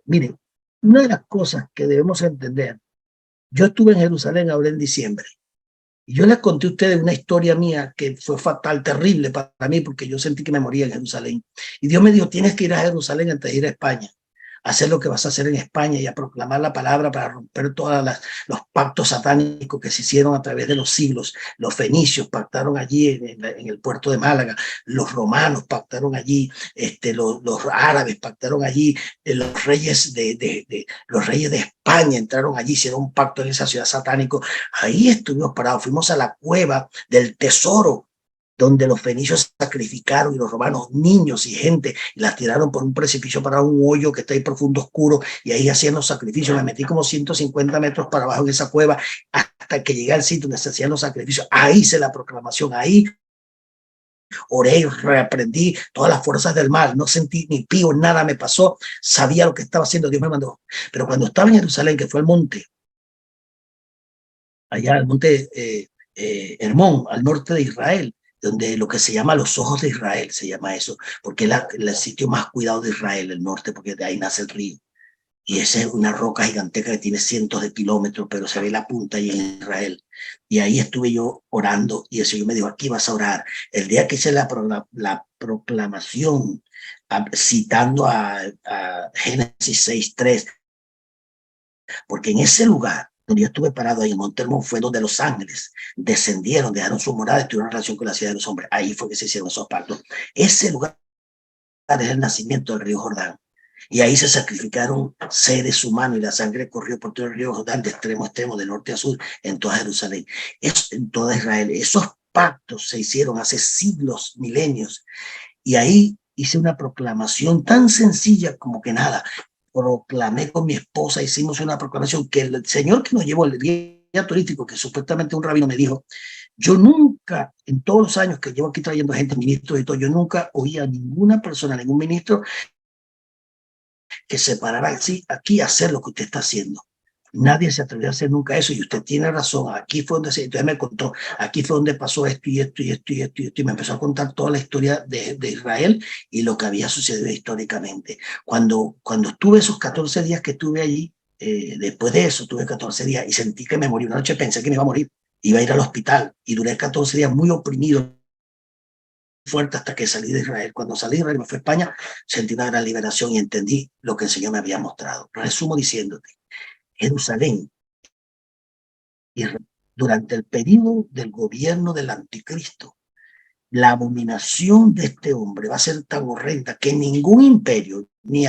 Miren, una de las cosas que debemos entender, yo estuve en Jerusalén ahora en diciembre, y yo les conté a ustedes una historia mía que fue fatal, terrible para mí, porque yo sentí que me moría en Jerusalén. Y Dios me dijo, tienes que ir a Jerusalén antes de ir a España. Hacer lo que vas a hacer en España y a proclamar la palabra para romper todos los pactos satánicos que se hicieron a través de los siglos. Los fenicios pactaron allí en el puerto de Málaga, los romanos pactaron allí, los árabes pactaron allí, los reyes los reyes de España entraron allí, hicieron un pacto en esa ciudad satánico. Ahí estuvimos parados, fuimos a la cueva del tesoro, donde los fenicios sacrificaron y los romanos niños y gente y las tiraron por un precipicio para un hoyo que está ahí profundo, oscuro, y ahí hacían los sacrificios. Me metí como 150 metros para abajo en esa cueva hasta que llegué al sitio donde se hacían los sacrificios. Ahí hice la proclamación, ahí oré y reaprendí todas las fuerzas del mal. No sentí ni pío, nada me pasó, sabía lo que estaba haciendo, Dios me mandó. Pero cuando estaba en Jerusalén, que fue el monte, allá el monte Hermón, al norte de Israel, donde lo que se llama los ojos de Israel, se llama eso, porque es el sitio más cuidado de Israel, el norte, porque de ahí nace el río. Y esa es una roca gigantesca que tiene cientos de kilómetros, pero se ve la punta ahí en Israel. Y ahí estuve yo orando, y el Señor me dijo, aquí vas a orar. El día que hice la proclamación, citando a Génesis 6:3, porque en ese lugar donde yo estuve parado ahí en Monte Hermón fue donde los ángeles descendieron, dejaron su morada y tuvieron relación con la ciudad de los hombres. Ahí fue que se hicieron esos pactos. Ese lugar es el nacimiento del río Jordán. Y ahí se sacrificaron seres humanos y la sangre corrió por todo el río Jordán, de extremo a extremo, de norte a sur, en toda Jerusalén, en toda Israel. Esos pactos se hicieron hace siglos, milenios. Y ahí hice una proclamación tan sencilla como que nada. Proclamé con mi esposa, hicimos una proclamación que el señor que nos llevó, el guía turístico, que supuestamente un rabino me dijo, yo nunca, en todos los años que llevo aquí trayendo gente, ministros y todo, yo nunca oí a ninguna persona, ningún ministro, que se parara aquí a hacer lo que usted está haciendo. Nadie se atrevió a hacer nunca eso y usted tiene razón. Aquí fue donde entonces me contó, aquí fue donde pasó esto y esto y esto y esto y esto y me empezó a contar toda la historia de Israel y lo que había sucedido históricamente. Cuando estuve esos 14 días que estuve allí, después de eso tuve 14 días y sentí que me morí. Una noche pensé que me iba a morir, iba a ir al hospital y duré 14 días muy oprimido, fuerte hasta que salí de Israel. Cuando salí de Israel me fui a España, sentí una gran liberación y entendí lo que el Señor me había mostrado. Resumo diciéndote, Jerusalén, durante el periodo del gobierno del anticristo, la abominación de este hombre va a ser tan horrenda que ningún imperio, ni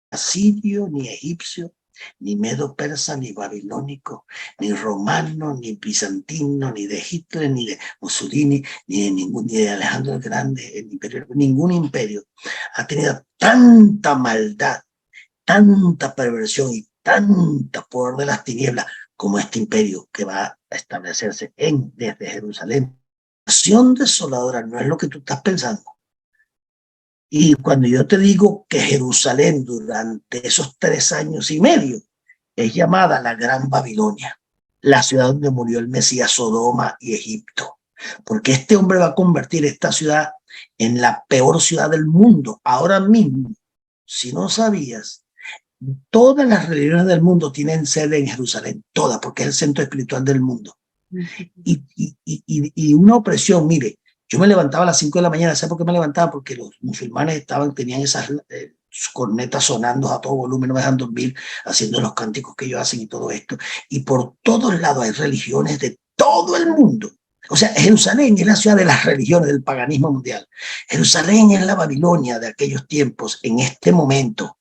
asirio, ni egipcio, ni medo-persa, ni babilónico, ni romano, ni bizantino, ni de Hitler, ni de Mussolini, ni de Alejandro el Grande, el imperio, ningún imperio ha tenido tanta maldad, tanta perversión y tanta poder de las tinieblas como este imperio que va a establecerse desde Jerusalén. La nación desoladora no es lo que tú estás pensando. Y cuando yo te digo que Jerusalén durante esos 3 años y medio es llamada la Gran Babilonia, la ciudad donde murió el Mesías, Sodoma y Egipto, porque este hombre va a convertir esta ciudad en la peor ciudad del mundo. Ahora mismo, si no sabías, todas las religiones del mundo tienen sede en Jerusalén, todas, porque es el centro espiritual del mundo. Y una opresión, mire, yo me levantaba a las 5 de la mañana. ¿Sabes por qué me levantaba? Porque los musulmanes tenían esas cornetas sonando a todo volumen, no me dejan dormir, haciendo los cánticos que ellos hacen y todo esto. Y por todos lados hay religiones de todo el mundo. O sea, Jerusalén es la ciudad de las religiones, del paganismo mundial. Jerusalén es la Babilonia de aquellos tiempos, en este momento.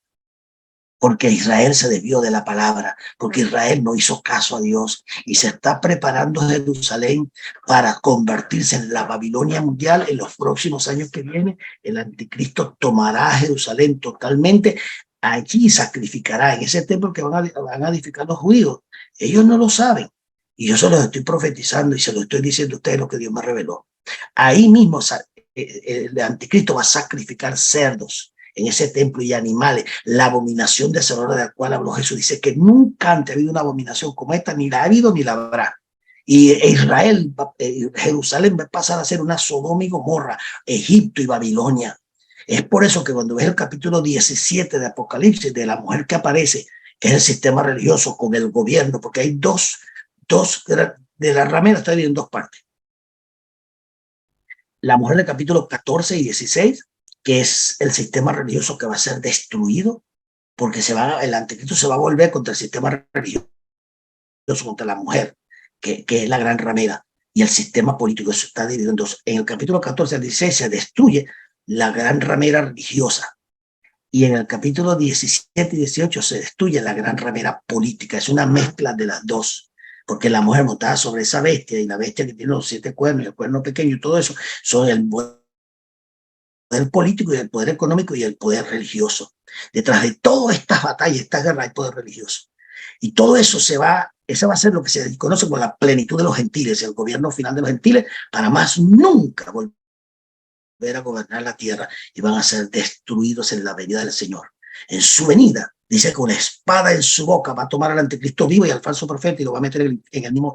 Porque Israel se desvió de la palabra, porque Israel no hizo caso a Dios y se está preparando Jerusalén para convertirse en la Babilonia mundial en los próximos años que vienen. El anticristo tomará Jerusalén totalmente, allí sacrificará en ese templo que van a edificar los judíos. Ellos no lo saben y yo se los estoy profetizando y se lo estoy diciendo a ustedes lo que Dios me reveló. Ahí mismo el anticristo va a sacrificar cerdos en ese templo y animales, la abominación desoladora de la cual habló Jesús. Dice que nunca antes ha habido una abominación como esta, ni la ha habido ni la habrá. Y Israel, Jerusalén va a pasar a ser una Sodoma y Gomorra, Egipto y Babilonia. Es por eso que cuando ves el capítulo 17 de Apocalipsis, de la mujer que aparece, es el sistema religioso con el gobierno, porque hay dos de la ramera, está dividida en 2 partes. La mujer del capítulo 14 y 16, que es el sistema religioso que va a ser destruido, porque el anticristo se va a volver contra el sistema religioso, contra la mujer, que es la gran ramera, y el sistema político. Eso está dividido en 2. En el capítulo 14 al 16 se destruye la gran ramera religiosa, y en el capítulo 17 y 18 se destruye la gran ramera política. Es una mezcla de las dos, porque la mujer montada sobre esa bestia, y la bestia que tiene los 7 cuernos, el cuerno pequeño y todo eso, son el poder político y el poder económico y el poder religioso. Detrás de todas estas batallas, estas guerras, hay poder religioso. Y todo eso esa va a ser lo que se conoce como la plenitud de los gentiles, el gobierno final de los gentiles, para más nunca volver a gobernar la tierra, y van a ser destruidos en la venida del Señor. En su venida, dice que con la espada en su boca va a tomar al anticristo vivo y al falso profeta y lo va a meter en el mismo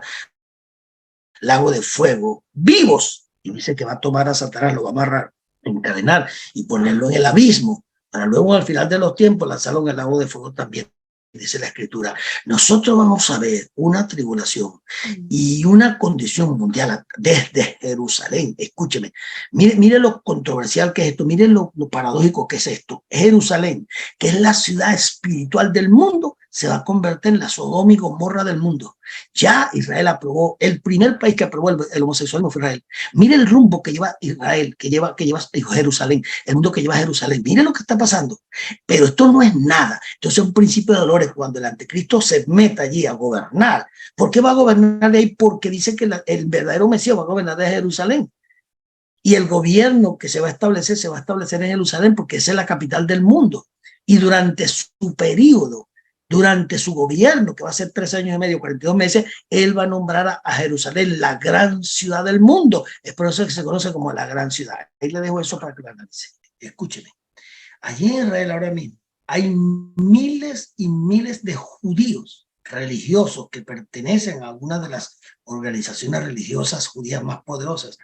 lago de fuego, vivos. Y dice que va a tomar a Satanás, lo va a amarrar, encadenar y ponerlo en el abismo, para luego al final de los tiempos lanzarlo en el lago de fuego también. Dice la Escritura, nosotros vamos a ver una tribulación y una condición mundial desde Jerusalén. Escúcheme, mire lo controversial que es esto, mire lo paradójico que es esto. Jerusalén, que es la ciudad espiritual del mundo, se va a convertir en la Sodoma y Gomorra del mundo. Ya Israel aprobó, el primer país que aprobó el homosexualismo fue Israel. Mire el rumbo que lleva Israel, que lleva Jerusalén, el mundo que lleva Jerusalén. Mire lo que está pasando. Pero esto no es nada. Entonces es un principio de dolores cuando el anticristo se meta allí a gobernar. ¿Por qué va a gobernar de ahí? Porque dice que el verdadero Mesías va a gobernar de Jerusalén. Y el gobierno que se va a establecer en Jerusalén, porque esa es la capital del mundo. Y durante su periodo, durante su gobierno, que va a ser 3 años y medio, 42 meses, él va a nombrar a Jerusalén la gran ciudad del mundo. Es por eso que se conoce como la gran ciudad. Ahí le dejo eso para que lo analice. Escúcheme. Allí en Israel ahora mismo hay miles y miles de judíos religiosos que pertenecen a alguna de las organizaciones religiosas judías más poderosas.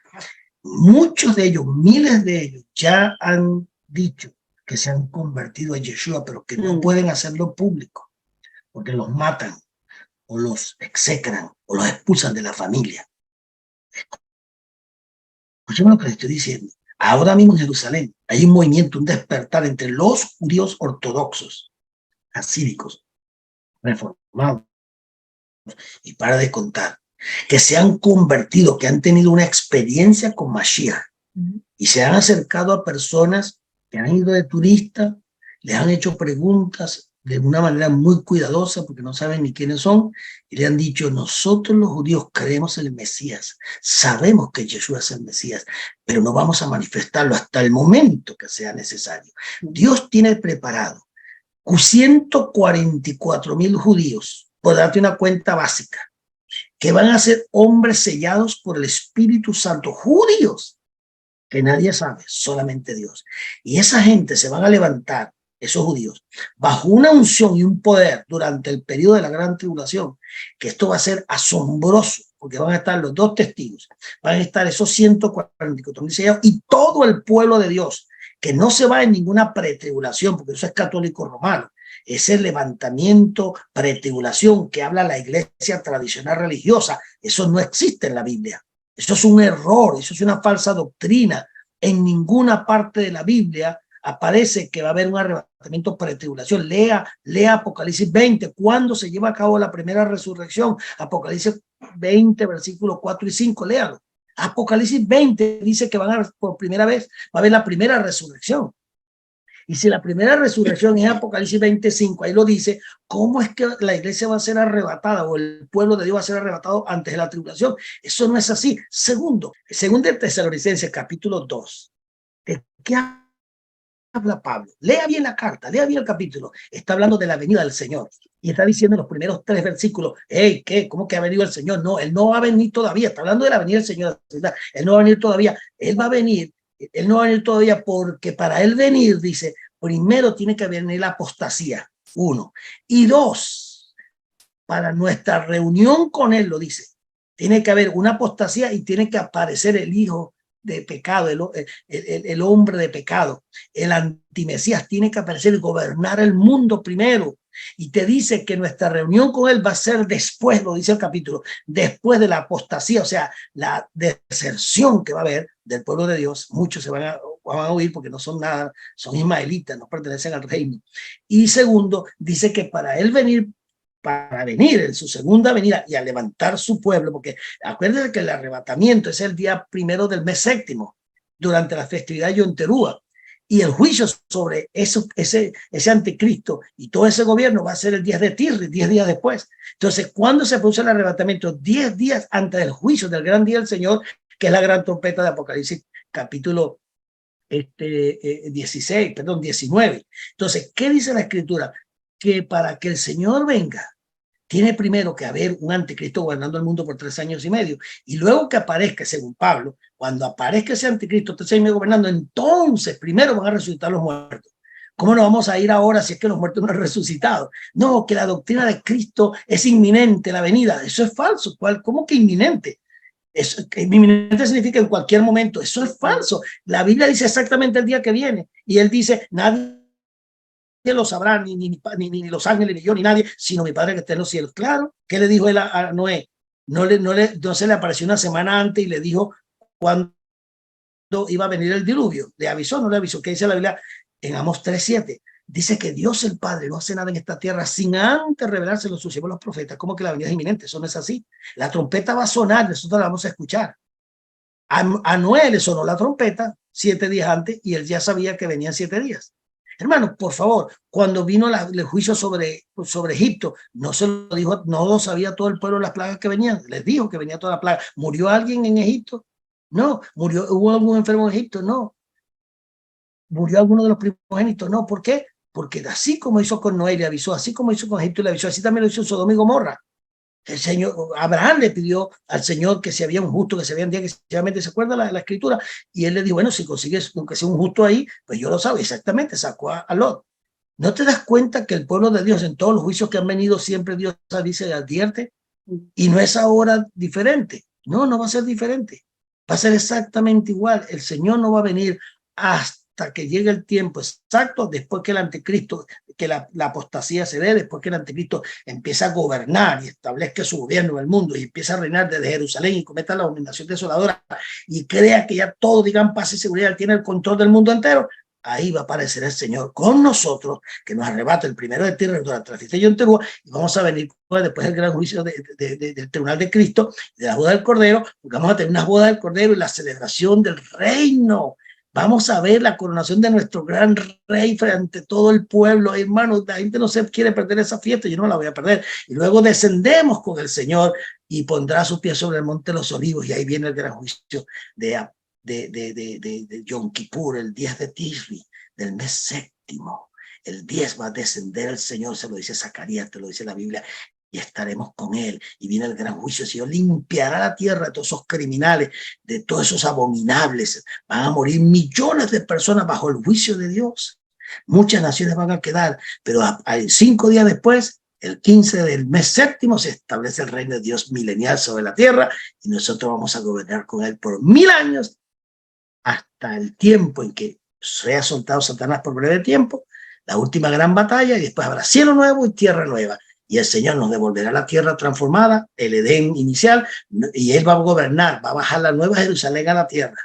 Muchos de ellos, miles de ellos, ya han dicho que se han convertido a Yeshua, pero que no pueden hacerlo público, porque los matan, o los execran, o los expulsan de la familia. Escuchen lo que les estoy diciendo. Ahora mismo en Jerusalén hay un movimiento, un despertar entre los judíos ortodoxos, hasídicos, reformados, y para de contar, que se han convertido, que han tenido una experiencia con Mashiach, y se han acercado a personas que han ido de turista, les han hecho preguntas de una manera muy cuidadosa porque no saben ni quiénes son, y le han dicho: nosotros los judíos creemos en el Mesías, sabemos que Yeshua es el Mesías, pero no vamos a manifestarlo hasta el momento que sea necesario. Dios tiene preparado 144,000 judíos, por darte una cuenta básica, que van a ser hombres sellados por el Espíritu Santo, judíos, que nadie sabe, solamente Dios. Y esa gente se van a levantar, esos judíos, bajo una unción y un poder durante el periodo de la gran tribulación, que esto va a ser asombroso, porque van a estar los dos testigos, van a estar esos 144,000 sellados y todo el pueblo de Dios, que no se va en ninguna pretribulación, porque eso es católico romano. Ese levantamiento pretribulación que habla la iglesia tradicional religiosa, eso no existe en la Biblia. Eso es un error, eso es una falsa doctrina. En ninguna parte de la Biblia aparece que va a haber un arrebatamiento pretribulación. Lea Apocalipsis 20, cuando se lleva a cabo la primera resurrección. Apocalipsis 20, versículos 4 y 5, léalo. Apocalipsis 20 dice que por primera vez va a haber la primera resurrección. Y si la primera resurrección es Apocalipsis 25, ahí lo dice, ¿cómo es que la iglesia va a ser arrebatada o el pueblo de Dios va a ser arrebatado antes de la tribulación? Eso no es así. Segundo de Tesalonicenses, capítulo 2. ¿De qué habla Pablo? Lea bien la carta, lea bien el capítulo. Está hablando de la venida del Señor. Y está diciendo en los primeros 3 versículos, hey, ¿qué? ¿Cómo que ha venido el Señor? No, Él no va a venir todavía. Está hablando de la venida del Señor. Él no va a venir todavía. Él va a venir. Él no va a venir todavía porque para Él venir, dice, primero tiene que venir la apostasía, 1. Y 2, para nuestra reunión con Él, lo dice, tiene que haber una apostasía y tiene que aparecer el hijo de pecado, el hombre de pecado, el antimesías, tiene que aparecer y gobernar el mundo primero. Y te dice que nuestra reunión con Él va a ser después, lo dice el capítulo, después de la apostasía, o sea, la deserción que va a haber del pueblo de Dios. Muchos se van a huir porque no son nada, son ismaelitas, no pertenecen al reino. Y segundo, dice que para venir en su segunda venida y a levantar su pueblo, porque acuérdense que el arrebatamiento es el día 1 del mes séptimo, durante la festividad de Yom Teruah. Y el juicio sobre ese anticristo y todo ese gobierno va a ser el 10 de Tirri, 10 días después. Entonces, ¿cuándo se produce el arrebatamiento? 10 días antes del juicio del gran día del Señor, que es la gran trompeta de Apocalipsis, capítulo 19. Entonces, ¿qué dice la Escritura? Que para que el Señor venga, tiene primero que haber un anticristo gobernando el mundo por 3 años y medio. Y luego que aparezca, según Pablo, cuando aparezca ese anticristo 3 años y medio gobernando, entonces primero van a resucitar los muertos. ¿Cómo nos vamos a ir ahora si es que los muertos no han resucitado? No, que la doctrina de Cristo es inminente, la venida. Eso es falso. ¿Cómo que inminente? Inminente significa en cualquier momento. Eso es falso. La Biblia dice exactamente el día que viene. Y él dice, nadie lo sabrá, ni los ángeles, ni yo, ni nadie, sino mi Padre que está en los cielos. Claro, ¿qué le dijo él a Noé? No se le apareció una semana antes y le dijo cuándo iba a venir el diluvio. ¿Le avisó? No le avisó. ¿Qué dice la Biblia? En Amós 3:7 dice que Dios el Padre no hace nada en esta tierra sin antes revelárselo a sus siervos los profetas. ¿Cómo que la venida es inminente? Eso no es así. La trompeta va a sonar, nosotros la vamos a escuchar. A Noé le sonó la trompeta 7 días antes y él ya sabía que venían 7 días. Hermanos, por favor, cuando vino el juicio sobre Egipto, no se lo dijo, no lo sabía todo el pueblo las plagas que venían. Les dijo que venía toda la plaga. ¿Murió alguien en Egipto? No. ¿Hubo algún enfermo en Egipto? No. ¿Murió alguno de los primogénitos? No. ¿Por qué? Porque así como hizo con Noé le avisó, así como hizo con Egipto le avisó, así también lo hizo Sodoma y Gomorra. El Señor, Abraham le pidió al Señor que si había un justo, que se había un día que se acuerda la escritura, y él le dijo, bueno, si consigues aunque sea un justo ahí, pues yo lo sabía exactamente, sacó a Lot. ¿No te das cuenta que el pueblo de Dios, en todos los juicios que han venido, siempre Dios dice y advierte? Y no es ahora diferente. No, no va a ser diferente. Va a ser exactamente igual. El Señor no va a venir hasta que llegue el tiempo exacto, después que el anticristo, que la apostasía se dé, después que el anticristo empieza a gobernar y establezca su gobierno en el mundo y empieza a reinar desde Jerusalén y cometa la abominación desoladora y crea que ya todo, digan, paz y seguridad, tiene el control del mundo entero. Ahí va a aparecer el Señor con nosotros, que nos arrebata el primero de tierra durante la fiesta de Yom Teruah, y vamos a venir después del gran juicio del tribunal de Cristo, de la boda del Cordero, porque vamos a tener una boda del Cordero y la celebración del reino. Vamos a ver la coronación de nuestro gran rey frente a todo el pueblo. Hermanos, la gente no se quiere perder esa fiesta, yo no la voy a perder. Y luego descendemos con el Señor y pondrá sus pies sobre el monte de los olivos, y ahí viene el gran juicio de Yom Kippur, el 10 de Tishri, del mes séptimo. El 10 va a descender el Señor, se lo dice Zacarías, te lo dice la Biblia, y estaremos con él. Y viene el gran juicio. El Señor limpiará la tierra de todos esos criminales, de todos esos abominables. Van a morir millones de personas bajo el juicio de Dios. Muchas naciones van a quedar, pero 5 días después, el 15 del mes séptimo, se establece el reino de Dios milenial sobre la tierra, y nosotros vamos a gobernar con él por 1000 años, hasta el tiempo en que sea soltado Satanás por breve tiempo, la última gran batalla, y después habrá cielo nuevo y tierra nueva. Y el Señor nos devolverá la tierra transformada, el Edén inicial, y Él va a gobernar, va a bajar la nueva Jerusalén a la tierra.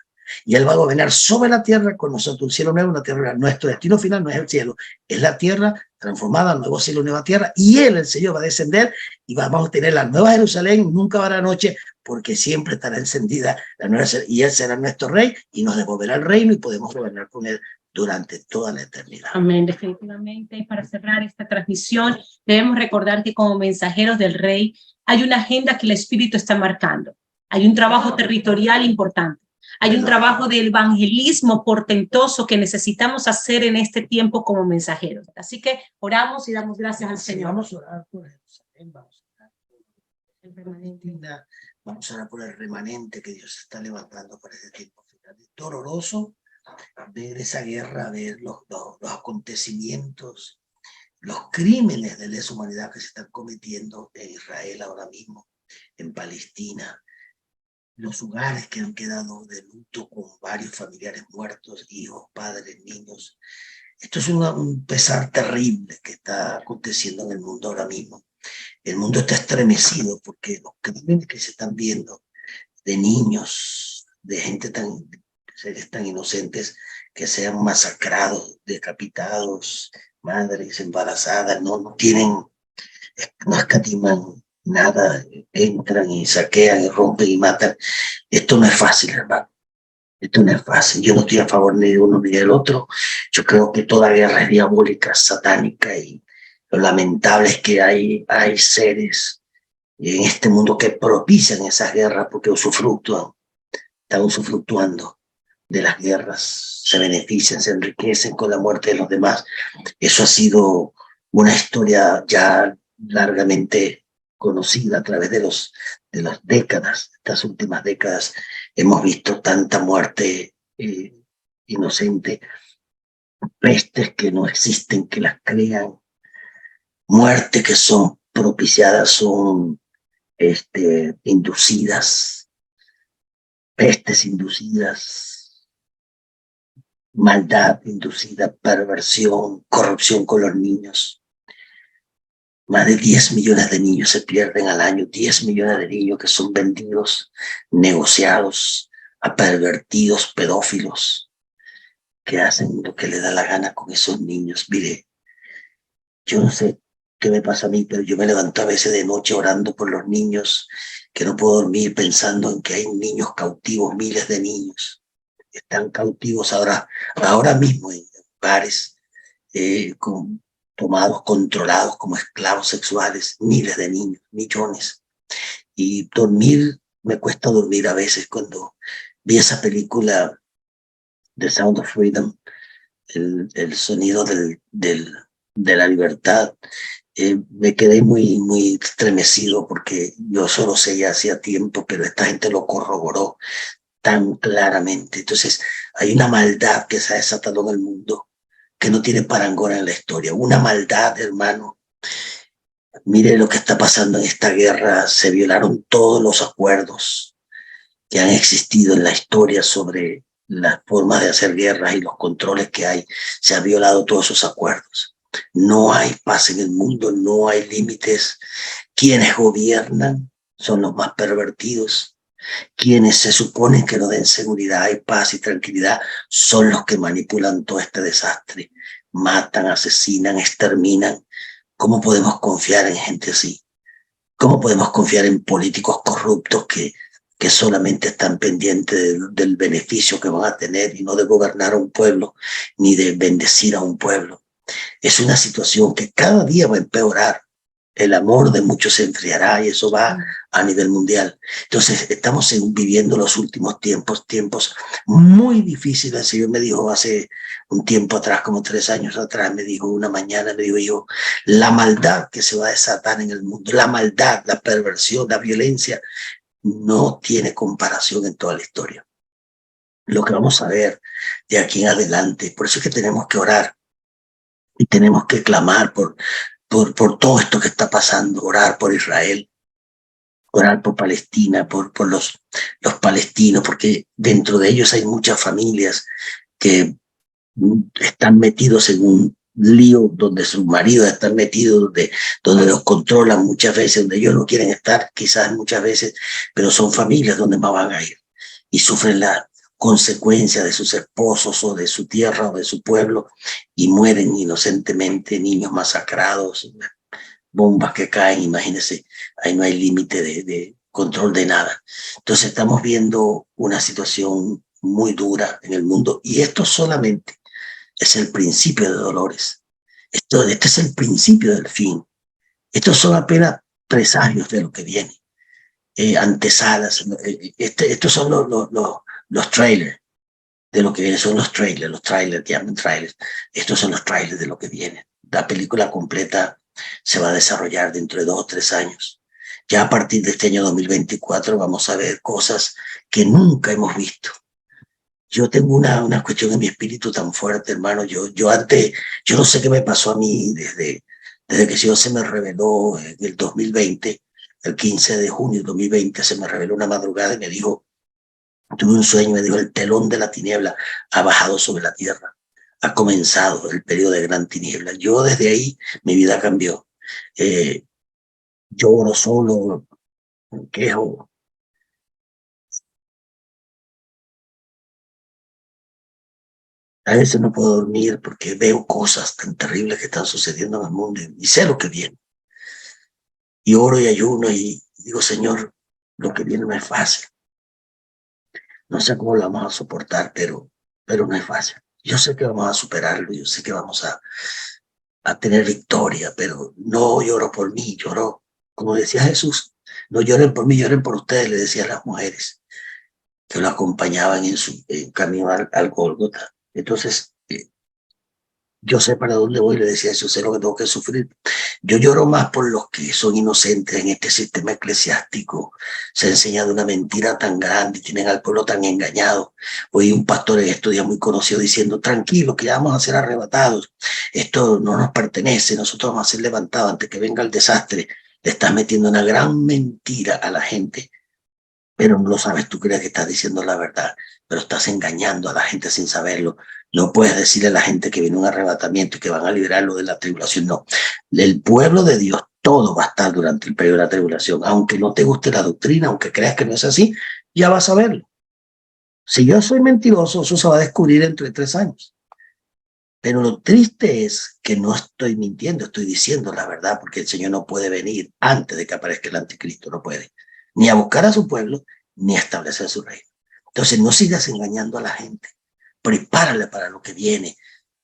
Y Él va a gobernar sobre la tierra con nosotros, un cielo nuevo, una tierra nueva. Nuestro destino final no es el cielo, es la tierra transformada, nuevo cielo, nueva tierra. Y Él, el Señor, va a descender y vamos a tener la nueva Jerusalén, nunca habrá noche, porque siempre estará encendida la nueva, y Él será nuestro rey y nos devolverá el reino y podemos gobernar con Él durante toda la eternidad. Amén, definitivamente. Para cerrar esta transmisión, debemos recordar que como mensajeros del Rey hay una agenda que el Espíritu está marcando. Hay un trabajo territorial importante. Hay un trabajo de evangelismo portentoso que necesitamos hacer en este tiempo como mensajeros. Así que oramos y damos gracias al Señor. Vamos a orar por Jerusalén, vamos a orar por el remanente, vamos a orar por el remanente que Dios está levantando para este tiempo final. Es doloroso ver esa guerra, ver los acontecimientos, los crímenes de lesa humanidad que se están cometiendo en Israel ahora mismo, en Palestina, los hogares que han quedado de luto con varios familiares muertos, hijos, padres, niños. Esto es un pesar terrible que está aconteciendo en el mundo ahora mismo. El mundo está estremecido porque los crímenes que se están viendo de niños, de gente seres tan inocentes que sean masacrados, decapitados, madres embarazadas, no escatiman nada, entran y saquean y rompen y matan. Esto no es fácil, hermano. Esto no es fácil. Yo no estoy a favor ni de uno ni del otro. Yo creo que toda guerra es diabólica, satánica, y lo lamentable es que hay seres en este mundo que propician esas guerras porque están usufructuando de las guerras, se benefician, se enriquecen con la muerte de los demás. Eso ha sido una historia ya largamente conocida a través de las décadas. Estas últimas décadas hemos visto tanta muerte inocente, pestes que no existen, que las crean, muertes que son propiciadas, son inducidas, pestes inducidas, maldad inducida, perversión, corrupción con los niños. Más de 10 millones de niños se pierden al año, 10 millones de niños que son vendidos, negociados a pervertidos pedófilos que hacen lo que les da la gana con esos niños. Mire, yo no sé qué me pasa a mí, pero yo me levanto a veces de noche orando por los niños, que no puedo dormir pensando en que hay niños cautivos, miles de niños están cautivos ahora mismo en bares, tomados, controlados como esclavos sexuales, miles de niños, millones. Y me cuesta dormir a veces. Cuando vi esa película The Sound of Freedom, el sonido de la libertad, me quedé muy, muy estremecido, porque yo solo sé ya hacía tiempo, pero esta gente lo corroboró tan claramente. Entonces hay una maldad que se ha desatado en el mundo que no tiene parangón en la historia. Una maldad, hermano. Mire lo que está pasando en esta guerra. Se violaron todos los acuerdos que han existido en la historia sobre las formas de hacer guerras y los controles que hay. Se han violado todos esos acuerdos. No hay paz en el mundo, no hay límites. Quienes gobiernan son los más pervertidos. Quienes se supone que nos den seguridad y paz y tranquilidad son los que manipulan todo este desastre. Matan, asesinan, exterminan. ¿Cómo podemos confiar en gente así? ¿Cómo podemos confiar en políticos corruptos que solamente están pendientes del beneficio que van a tener y no de gobernar a un pueblo ni de bendecir a un pueblo? Es una situación que cada día va a empeorar. El amor de muchos se enfriará y eso va a nivel mundial. Entonces estamos viviendo los últimos tiempos muy difíciles. El Señor me dijo hace un tiempo atrás, como 3 años atrás, me dijo una mañana, me dijo yo, la maldad que se va a desatar en el mundo, la maldad, la perversión, la violencia, no tiene comparación en toda la historia. Lo que vamos a ver de aquí en adelante, por eso es que tenemos que orar y tenemos que clamar por todo esto que está pasando, orar por Israel, orar por Palestina, por los palestinos, porque dentro de ellos hay muchas familias que están metidos en un lío donde sus maridos están metidos, donde los controlan muchas veces, donde ellos no quieren estar quizás muchas veces, pero son familias donde más van a ir y sufren la consecuencia de sus esposos o de su tierra o de su pueblo y mueren inocentemente, niños masacrados, bombas que caen, imagínense, ahí no hay límite de control de nada. Entonces estamos viendo una situación muy dura en el mundo y esto solamente es el principio de dolores. Este es el principio del fin. Estos son apenas presagios de lo que viene, antesalas. Estos son los trailers de lo que viene, son los trailers, llaman trailers. Estos son los trailers de lo que viene. La película completa se va a desarrollar dentro de 2 o 3 años. Ya a partir de este año 2024 vamos a ver cosas que nunca hemos visto. Yo tengo una cuestión en mi espíritu tan fuerte, hermano. Yo antes, yo no sé qué me pasó a mí desde que Dios se me reveló en el 2020, el 15 de junio del 2020, se me reveló una madrugada y me dijo, tuve un sueño, me dijo, el telón de la tiniebla ha bajado sobre la tierra. Ha comenzado el periodo de gran tiniebla. Yo desde ahí, mi vida cambió. Yo oro solo, me quejo. A veces no puedo dormir porque veo cosas tan terribles que están sucediendo en el mundo y sé lo que viene. Y oro y ayuno y digo, Señor, lo que viene no es fácil. No sé cómo lo vamos a soportar, pero no es fácil. Yo sé que vamos a superarlo, yo sé que vamos a tener victoria, pero no lloro por mí, lloro, como decía Jesús, no lloren por mí, lloren por ustedes, le decía a las mujeres que lo acompañaban en su camino al Gólgota. Entonces, yo sé para dónde voy, le decía eso, sé lo que tengo que sufrir. Yo lloro más por los que son inocentes en este sistema eclesiástico. Se ha enseñado una mentira tan grande y tienen al pueblo tan engañado. Oí un pastor en estos días muy conocido diciendo, tranquilo, que ya vamos a ser arrebatados. Esto no nos pertenece, nosotros vamos a ser levantados antes que venga el desastre. Le estás metiendo una gran mentira a la gente, pero no lo sabes, tú crees que estás diciendo la verdad, pero estás engañando a la gente sin saberlo. No puedes decirle a la gente que viene un arrebatamiento y que van a liberarlo de la tribulación, no. El pueblo de Dios, todo va a estar durante el periodo de la tribulación, aunque no te guste la doctrina, aunque creas que no es así, ya vas a verlo. Si yo soy mentiroso, eso se va a descubrir entre 3 años. Pero lo triste es que no estoy mintiendo, estoy diciendo la verdad, porque el Señor no puede venir antes de que aparezca el anticristo, no puede. Ni a buscar a su pueblo, ni a establecer su reino. Entonces no sigas engañando a la gente. Prepárale para lo que viene.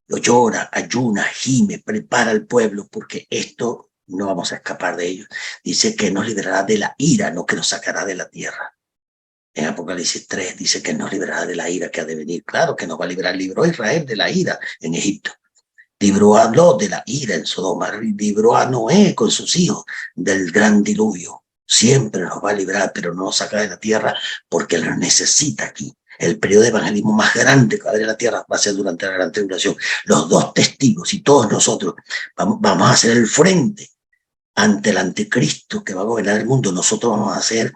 Llora, ayuna, gime, prepara al pueblo, porque esto no vamos a escapar de ello. Dice que nos librará de la ira, no que nos sacará de la tierra. En Apocalipsis 3 dice que nos librará de la ira que ha de venir. Claro que nos va a librar. Libró a Israel de la ira en Egipto. Libró a Lot de la ira en Sodoma. Libró a Noé con sus hijos del gran diluvio. siempre nos va a librar, pero no nos saca de la tierra porque Él nos necesita aquí. El periodo de evangelismo más grande que va a haber en la tierra va a ser durante la gran tribulación. Los dos testigos y todos nosotros vamos a ser el frente ante el anticristo que va a gobernar el mundo. Nosotros vamos a ser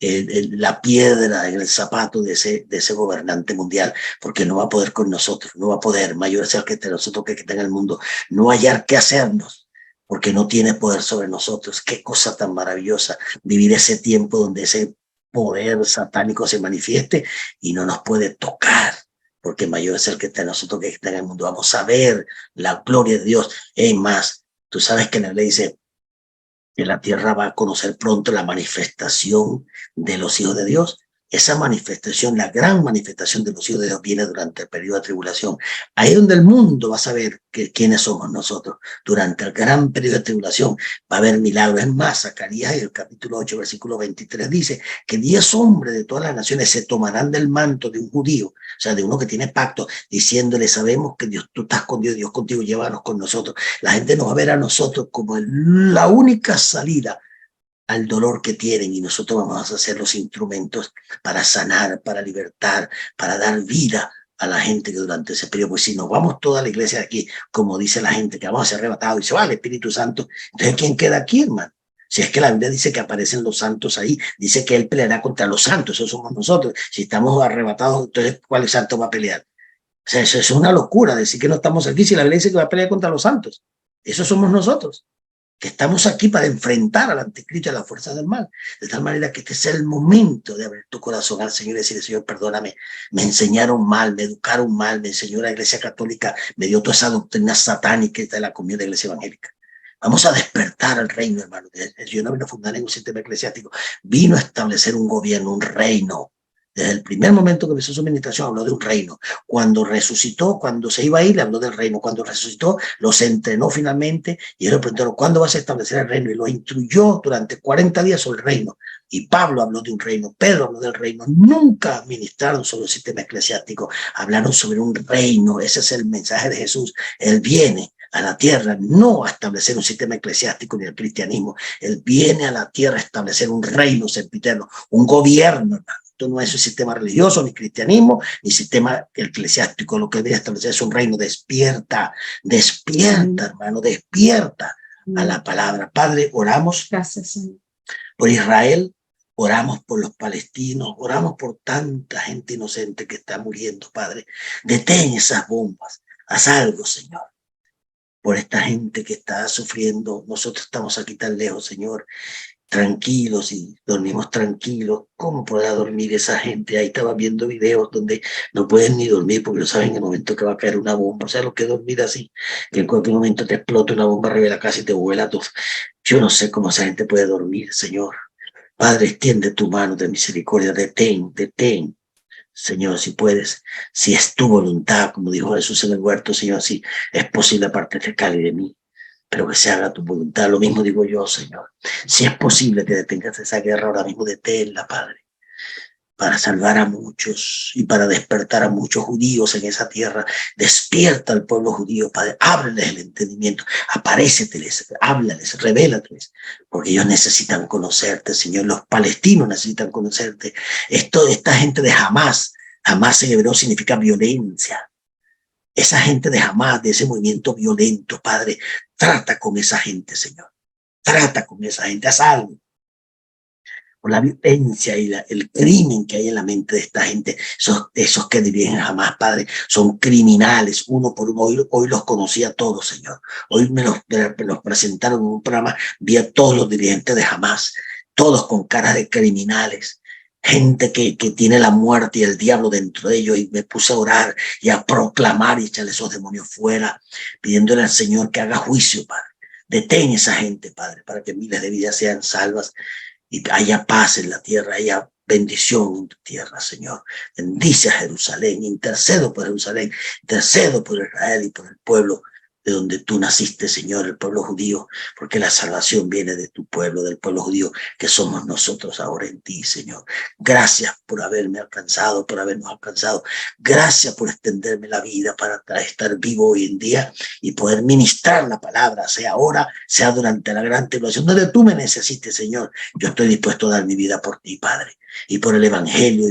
la piedra en el zapato de ese gobernante mundial, porque no va a poder con nosotros, no va a poder, mayor es el que está en nosotros que está en el mundo, no hallar qué hacernos, porque no tiene poder sobre nosotros. Qué cosa tan maravillosa vivir ese tiempo donde ese poder satánico se manifieste y no nos puede tocar, porque mayor es el que está en nosotros que está en el mundo. Vamos a ver la gloria de Dios. Es más, tú sabes que la ley dice que la tierra va a conocer pronto la manifestación de los hijos de Dios. Esa manifestación, la gran manifestación de los hijos de Dios, viene durante el periodo de tribulación. Ahí es donde el mundo va a saber quiénes somos nosotros. Durante el gran periodo de tribulación va a haber milagros. Es más, Zacarías, en el capítulo 8, versículo 23, dice que 10 hombres de todas las naciones se tomarán del manto de un judío, o sea, de uno que tiene pacto, diciéndole: sabemos que Dios, tú estás con Dios, Dios contigo, llévanos con nosotros. La gente nos va a ver a nosotros como la única salida al dolor que tienen, y nosotros vamos a ser los instrumentos para sanar, para libertar, para dar vida a la gente que durante ese periodo. Pues si nos vamos toda la iglesia de aquí, como dice la gente, que vamos a ser arrebatados y se va el Espíritu Santo, entonces ¿quién queda aquí, hermano? Si es que la Biblia dice que aparecen los santos ahí, dice que Él peleará contra los santos, eso somos nosotros. Si estamos arrebatados, entonces ¿cuál santo va a pelear? O sea, eso es una locura decir que no estamos aquí si la Biblia dice que va a pelear contra los santos. Eso somos nosotros, que estamos aquí para enfrentar al anticristo y a la fuerza del mal, de tal manera que este sea el momento de abrir tu corazón al Señor y decirle: Señor, perdóname, me enseñaron mal, me educaron mal, me enseñó la Iglesia Católica, me dio toda esa doctrina satánica de la comunión de la Iglesia Evangélica. Vamos a despertar al reino, hermano. Yo no vino a fundar ningún sistema eclesiástico, vino a establecer un gobierno, un reino. Desde el primer momento que empezó su administración habló de un reino. Cuando resucitó, cuando se iba a ir, le habló del reino. Cuando resucitó, los entrenó finalmente y ellos le preguntaron: ¿cuándo vas a establecer el reino? Y lo instruyó durante 40 días sobre el reino. Y Pablo habló de un reino, Pedro habló del reino. Nunca ministraron sobre el sistema eclesiástico, hablaron sobre un reino. Ese es el mensaje de Jesús. Él viene a la tierra no a establecer un sistema eclesiástico ni el cristianismo. Él viene a la tierra a establecer un reino sempiterno, un gobierno, hermano. Esto no es un sistema religioso, ni cristianismo, ni sistema eclesiástico. Lo que debe establecer es un reino. Despierta, despierta, hermano, despierta a la palabra. Padre, oramos por Israel, oramos por los palestinos, oramos por tanta gente inocente que está muriendo, Padre. Detén esas bombas, haz algo, Señor, por esta gente que está sufriendo. Nosotros estamos aquí tan lejos, Señor, tranquilos, y dormimos tranquilos. ¿Cómo podrá dormir esa gente? Ahí estaba viendo videos donde no pueden ni dormir porque no saben en el momento que va a caer una bomba. O sea, lo que es dormir así, que en cualquier momento te explota una bomba arriba de la casa y te vuela todo. Yo no sé cómo esa gente puede dormir, Señor. Padre, extiende tu mano de misericordia, detén, Señor, si puedes, si es tu voluntad, como dijo Jesús en el huerto, Señor, si es posible aparte de Cali de mí, pero que se haga tu voluntad. Lo mismo digo yo, Señor. Si es posible que detengas esa guerra ahora mismo, deténla, Padre, para salvar a muchos y para despertar a muchos judíos en esa tierra. Despierta al pueblo judío, Padre, ábreles el entendimiento, aparéceteles, háblales, revélateles, porque ellos necesitan conocerte, Señor. Los palestinos necesitan conocerte. Esta gente de Hamás en hebreo significa violencia. Esa gente de Hamás, de ese movimiento violento, Padre, trata con esa gente, Señor. Trata con esa gente, haz algo. Por la violencia y el crimen que hay en la mente de esta gente, esos que dirigen a Hamás, Padre, son criminales, uno por uno. Hoy los conocí a todos, Señor. Hoy me los presentaron en un programa, vi a todos los dirigentes de Hamás, todos con caras de criminales. Gente que tiene la muerte y el diablo dentro de ellos, y me puse a orar y a proclamar y echarle esos demonios fuera, pidiéndole al Señor que haga juicio, Padre. Detén esa gente, Padre, para que miles de vidas sean salvas y haya paz en la tierra, haya bendición en tu tierra, Señor. Bendice a Jerusalén, intercedo por Jerusalén, intercedo por Israel y por el pueblo de donde tú naciste, Señor, el pueblo judío, porque la salvación viene de tu pueblo, del pueblo judío, que somos nosotros ahora en ti, Señor. Gracias por haberme alcanzado, por habernos alcanzado. Gracias por extenderme la vida para estar vivo hoy en día y poder ministrar la palabra, sea ahora, sea durante la gran tribulación, donde tú me necesites, Señor. Yo estoy dispuesto a dar mi vida por ti, Padre, y por el evangelio,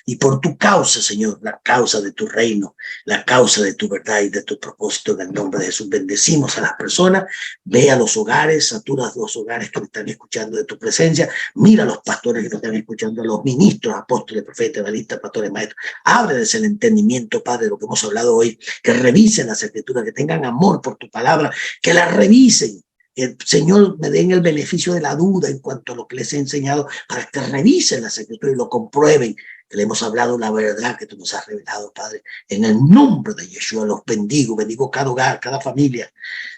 y por tu causa, Señor, la causa de tu reino, la causa de tu verdad y de tu propósito. En el nombre de Jesús bendecimos a las personas. Ve a los hogares, satura los hogares que me están escuchando de tu presencia. Mira a los pastores que me están escuchando, a los ministros, apóstoles, profetas, evangelistas, pastores, maestros. Ábreles el entendimiento, Padre, de lo que hemos hablado hoy, que revisen las escrituras, que tengan amor por tu palabra, que la revisen. Que el Señor me den el beneficio de la duda en cuanto a lo que les he enseñado, para que revisen las escrituras y lo comprueben, que le hemos hablado la verdad que tú nos has revelado, Padre. En el nombre de Yeshua los bendigo cada hogar, cada familia,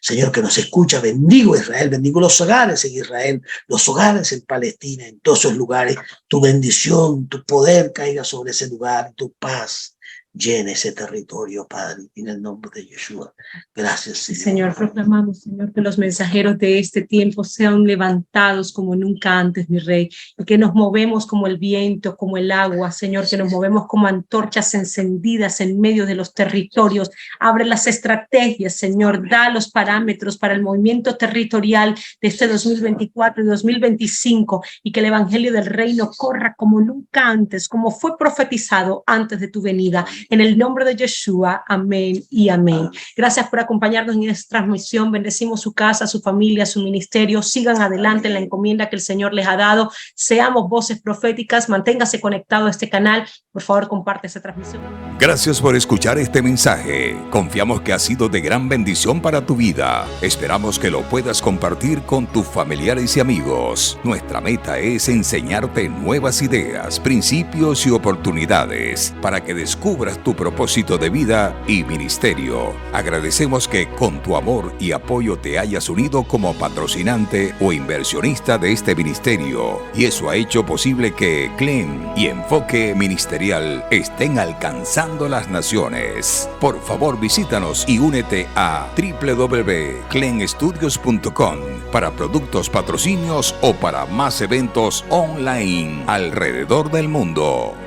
Señor, que nos escucha. Bendigo Israel, bendigo los hogares en Israel, los hogares en Palestina, en todos esos lugares. Tu bendición, tu poder caiga sobre ese lugar, tu paz llene ese territorio, Padre, en el nombre de Yeshua. Gracias, Señor. Señor, proclamamos, Señor, que los mensajeros de este tiempo sean levantados como nunca antes, mi Rey, y que nos movemos como el viento, como el agua, Señor, que nos movemos como antorchas encendidas en medio de los territorios. Abre las estrategias, Señor, da los parámetros para el movimiento territorial de este 2024 y 2025, y que el evangelio del reino corra como nunca antes, como fue profetizado antes de tu venida. En el nombre de Yeshua, amén y amén. Gracias por acompañarnos en esta transmisión. Bendecimos su casa, su familia, su ministerio. Sigan adelante en la encomienda que el Señor les ha dado. Seamos voces proféticas. Manténgase conectado a este canal. Por favor, comparte esta transmisión. Gracias por escuchar este mensaje. Confiamos que ha sido de gran bendición para tu vida. Esperamos que lo puedas compartir con tus familiares y amigos. Nuestra meta es enseñarte nuevas ideas, principios y oportunidades para que descubras tu propósito de vida y ministerio. Agradecemos que con tu amor y apoyo te hayas unido como patrocinante o inversionista de este ministerio, y eso ha hecho posible que CLEN y Enfoque Ministerial estén alcanzando las naciones. Por favor, visítanos y únete a www.clenstudios.com para productos, patrocinios o para más eventos online alrededor del mundo.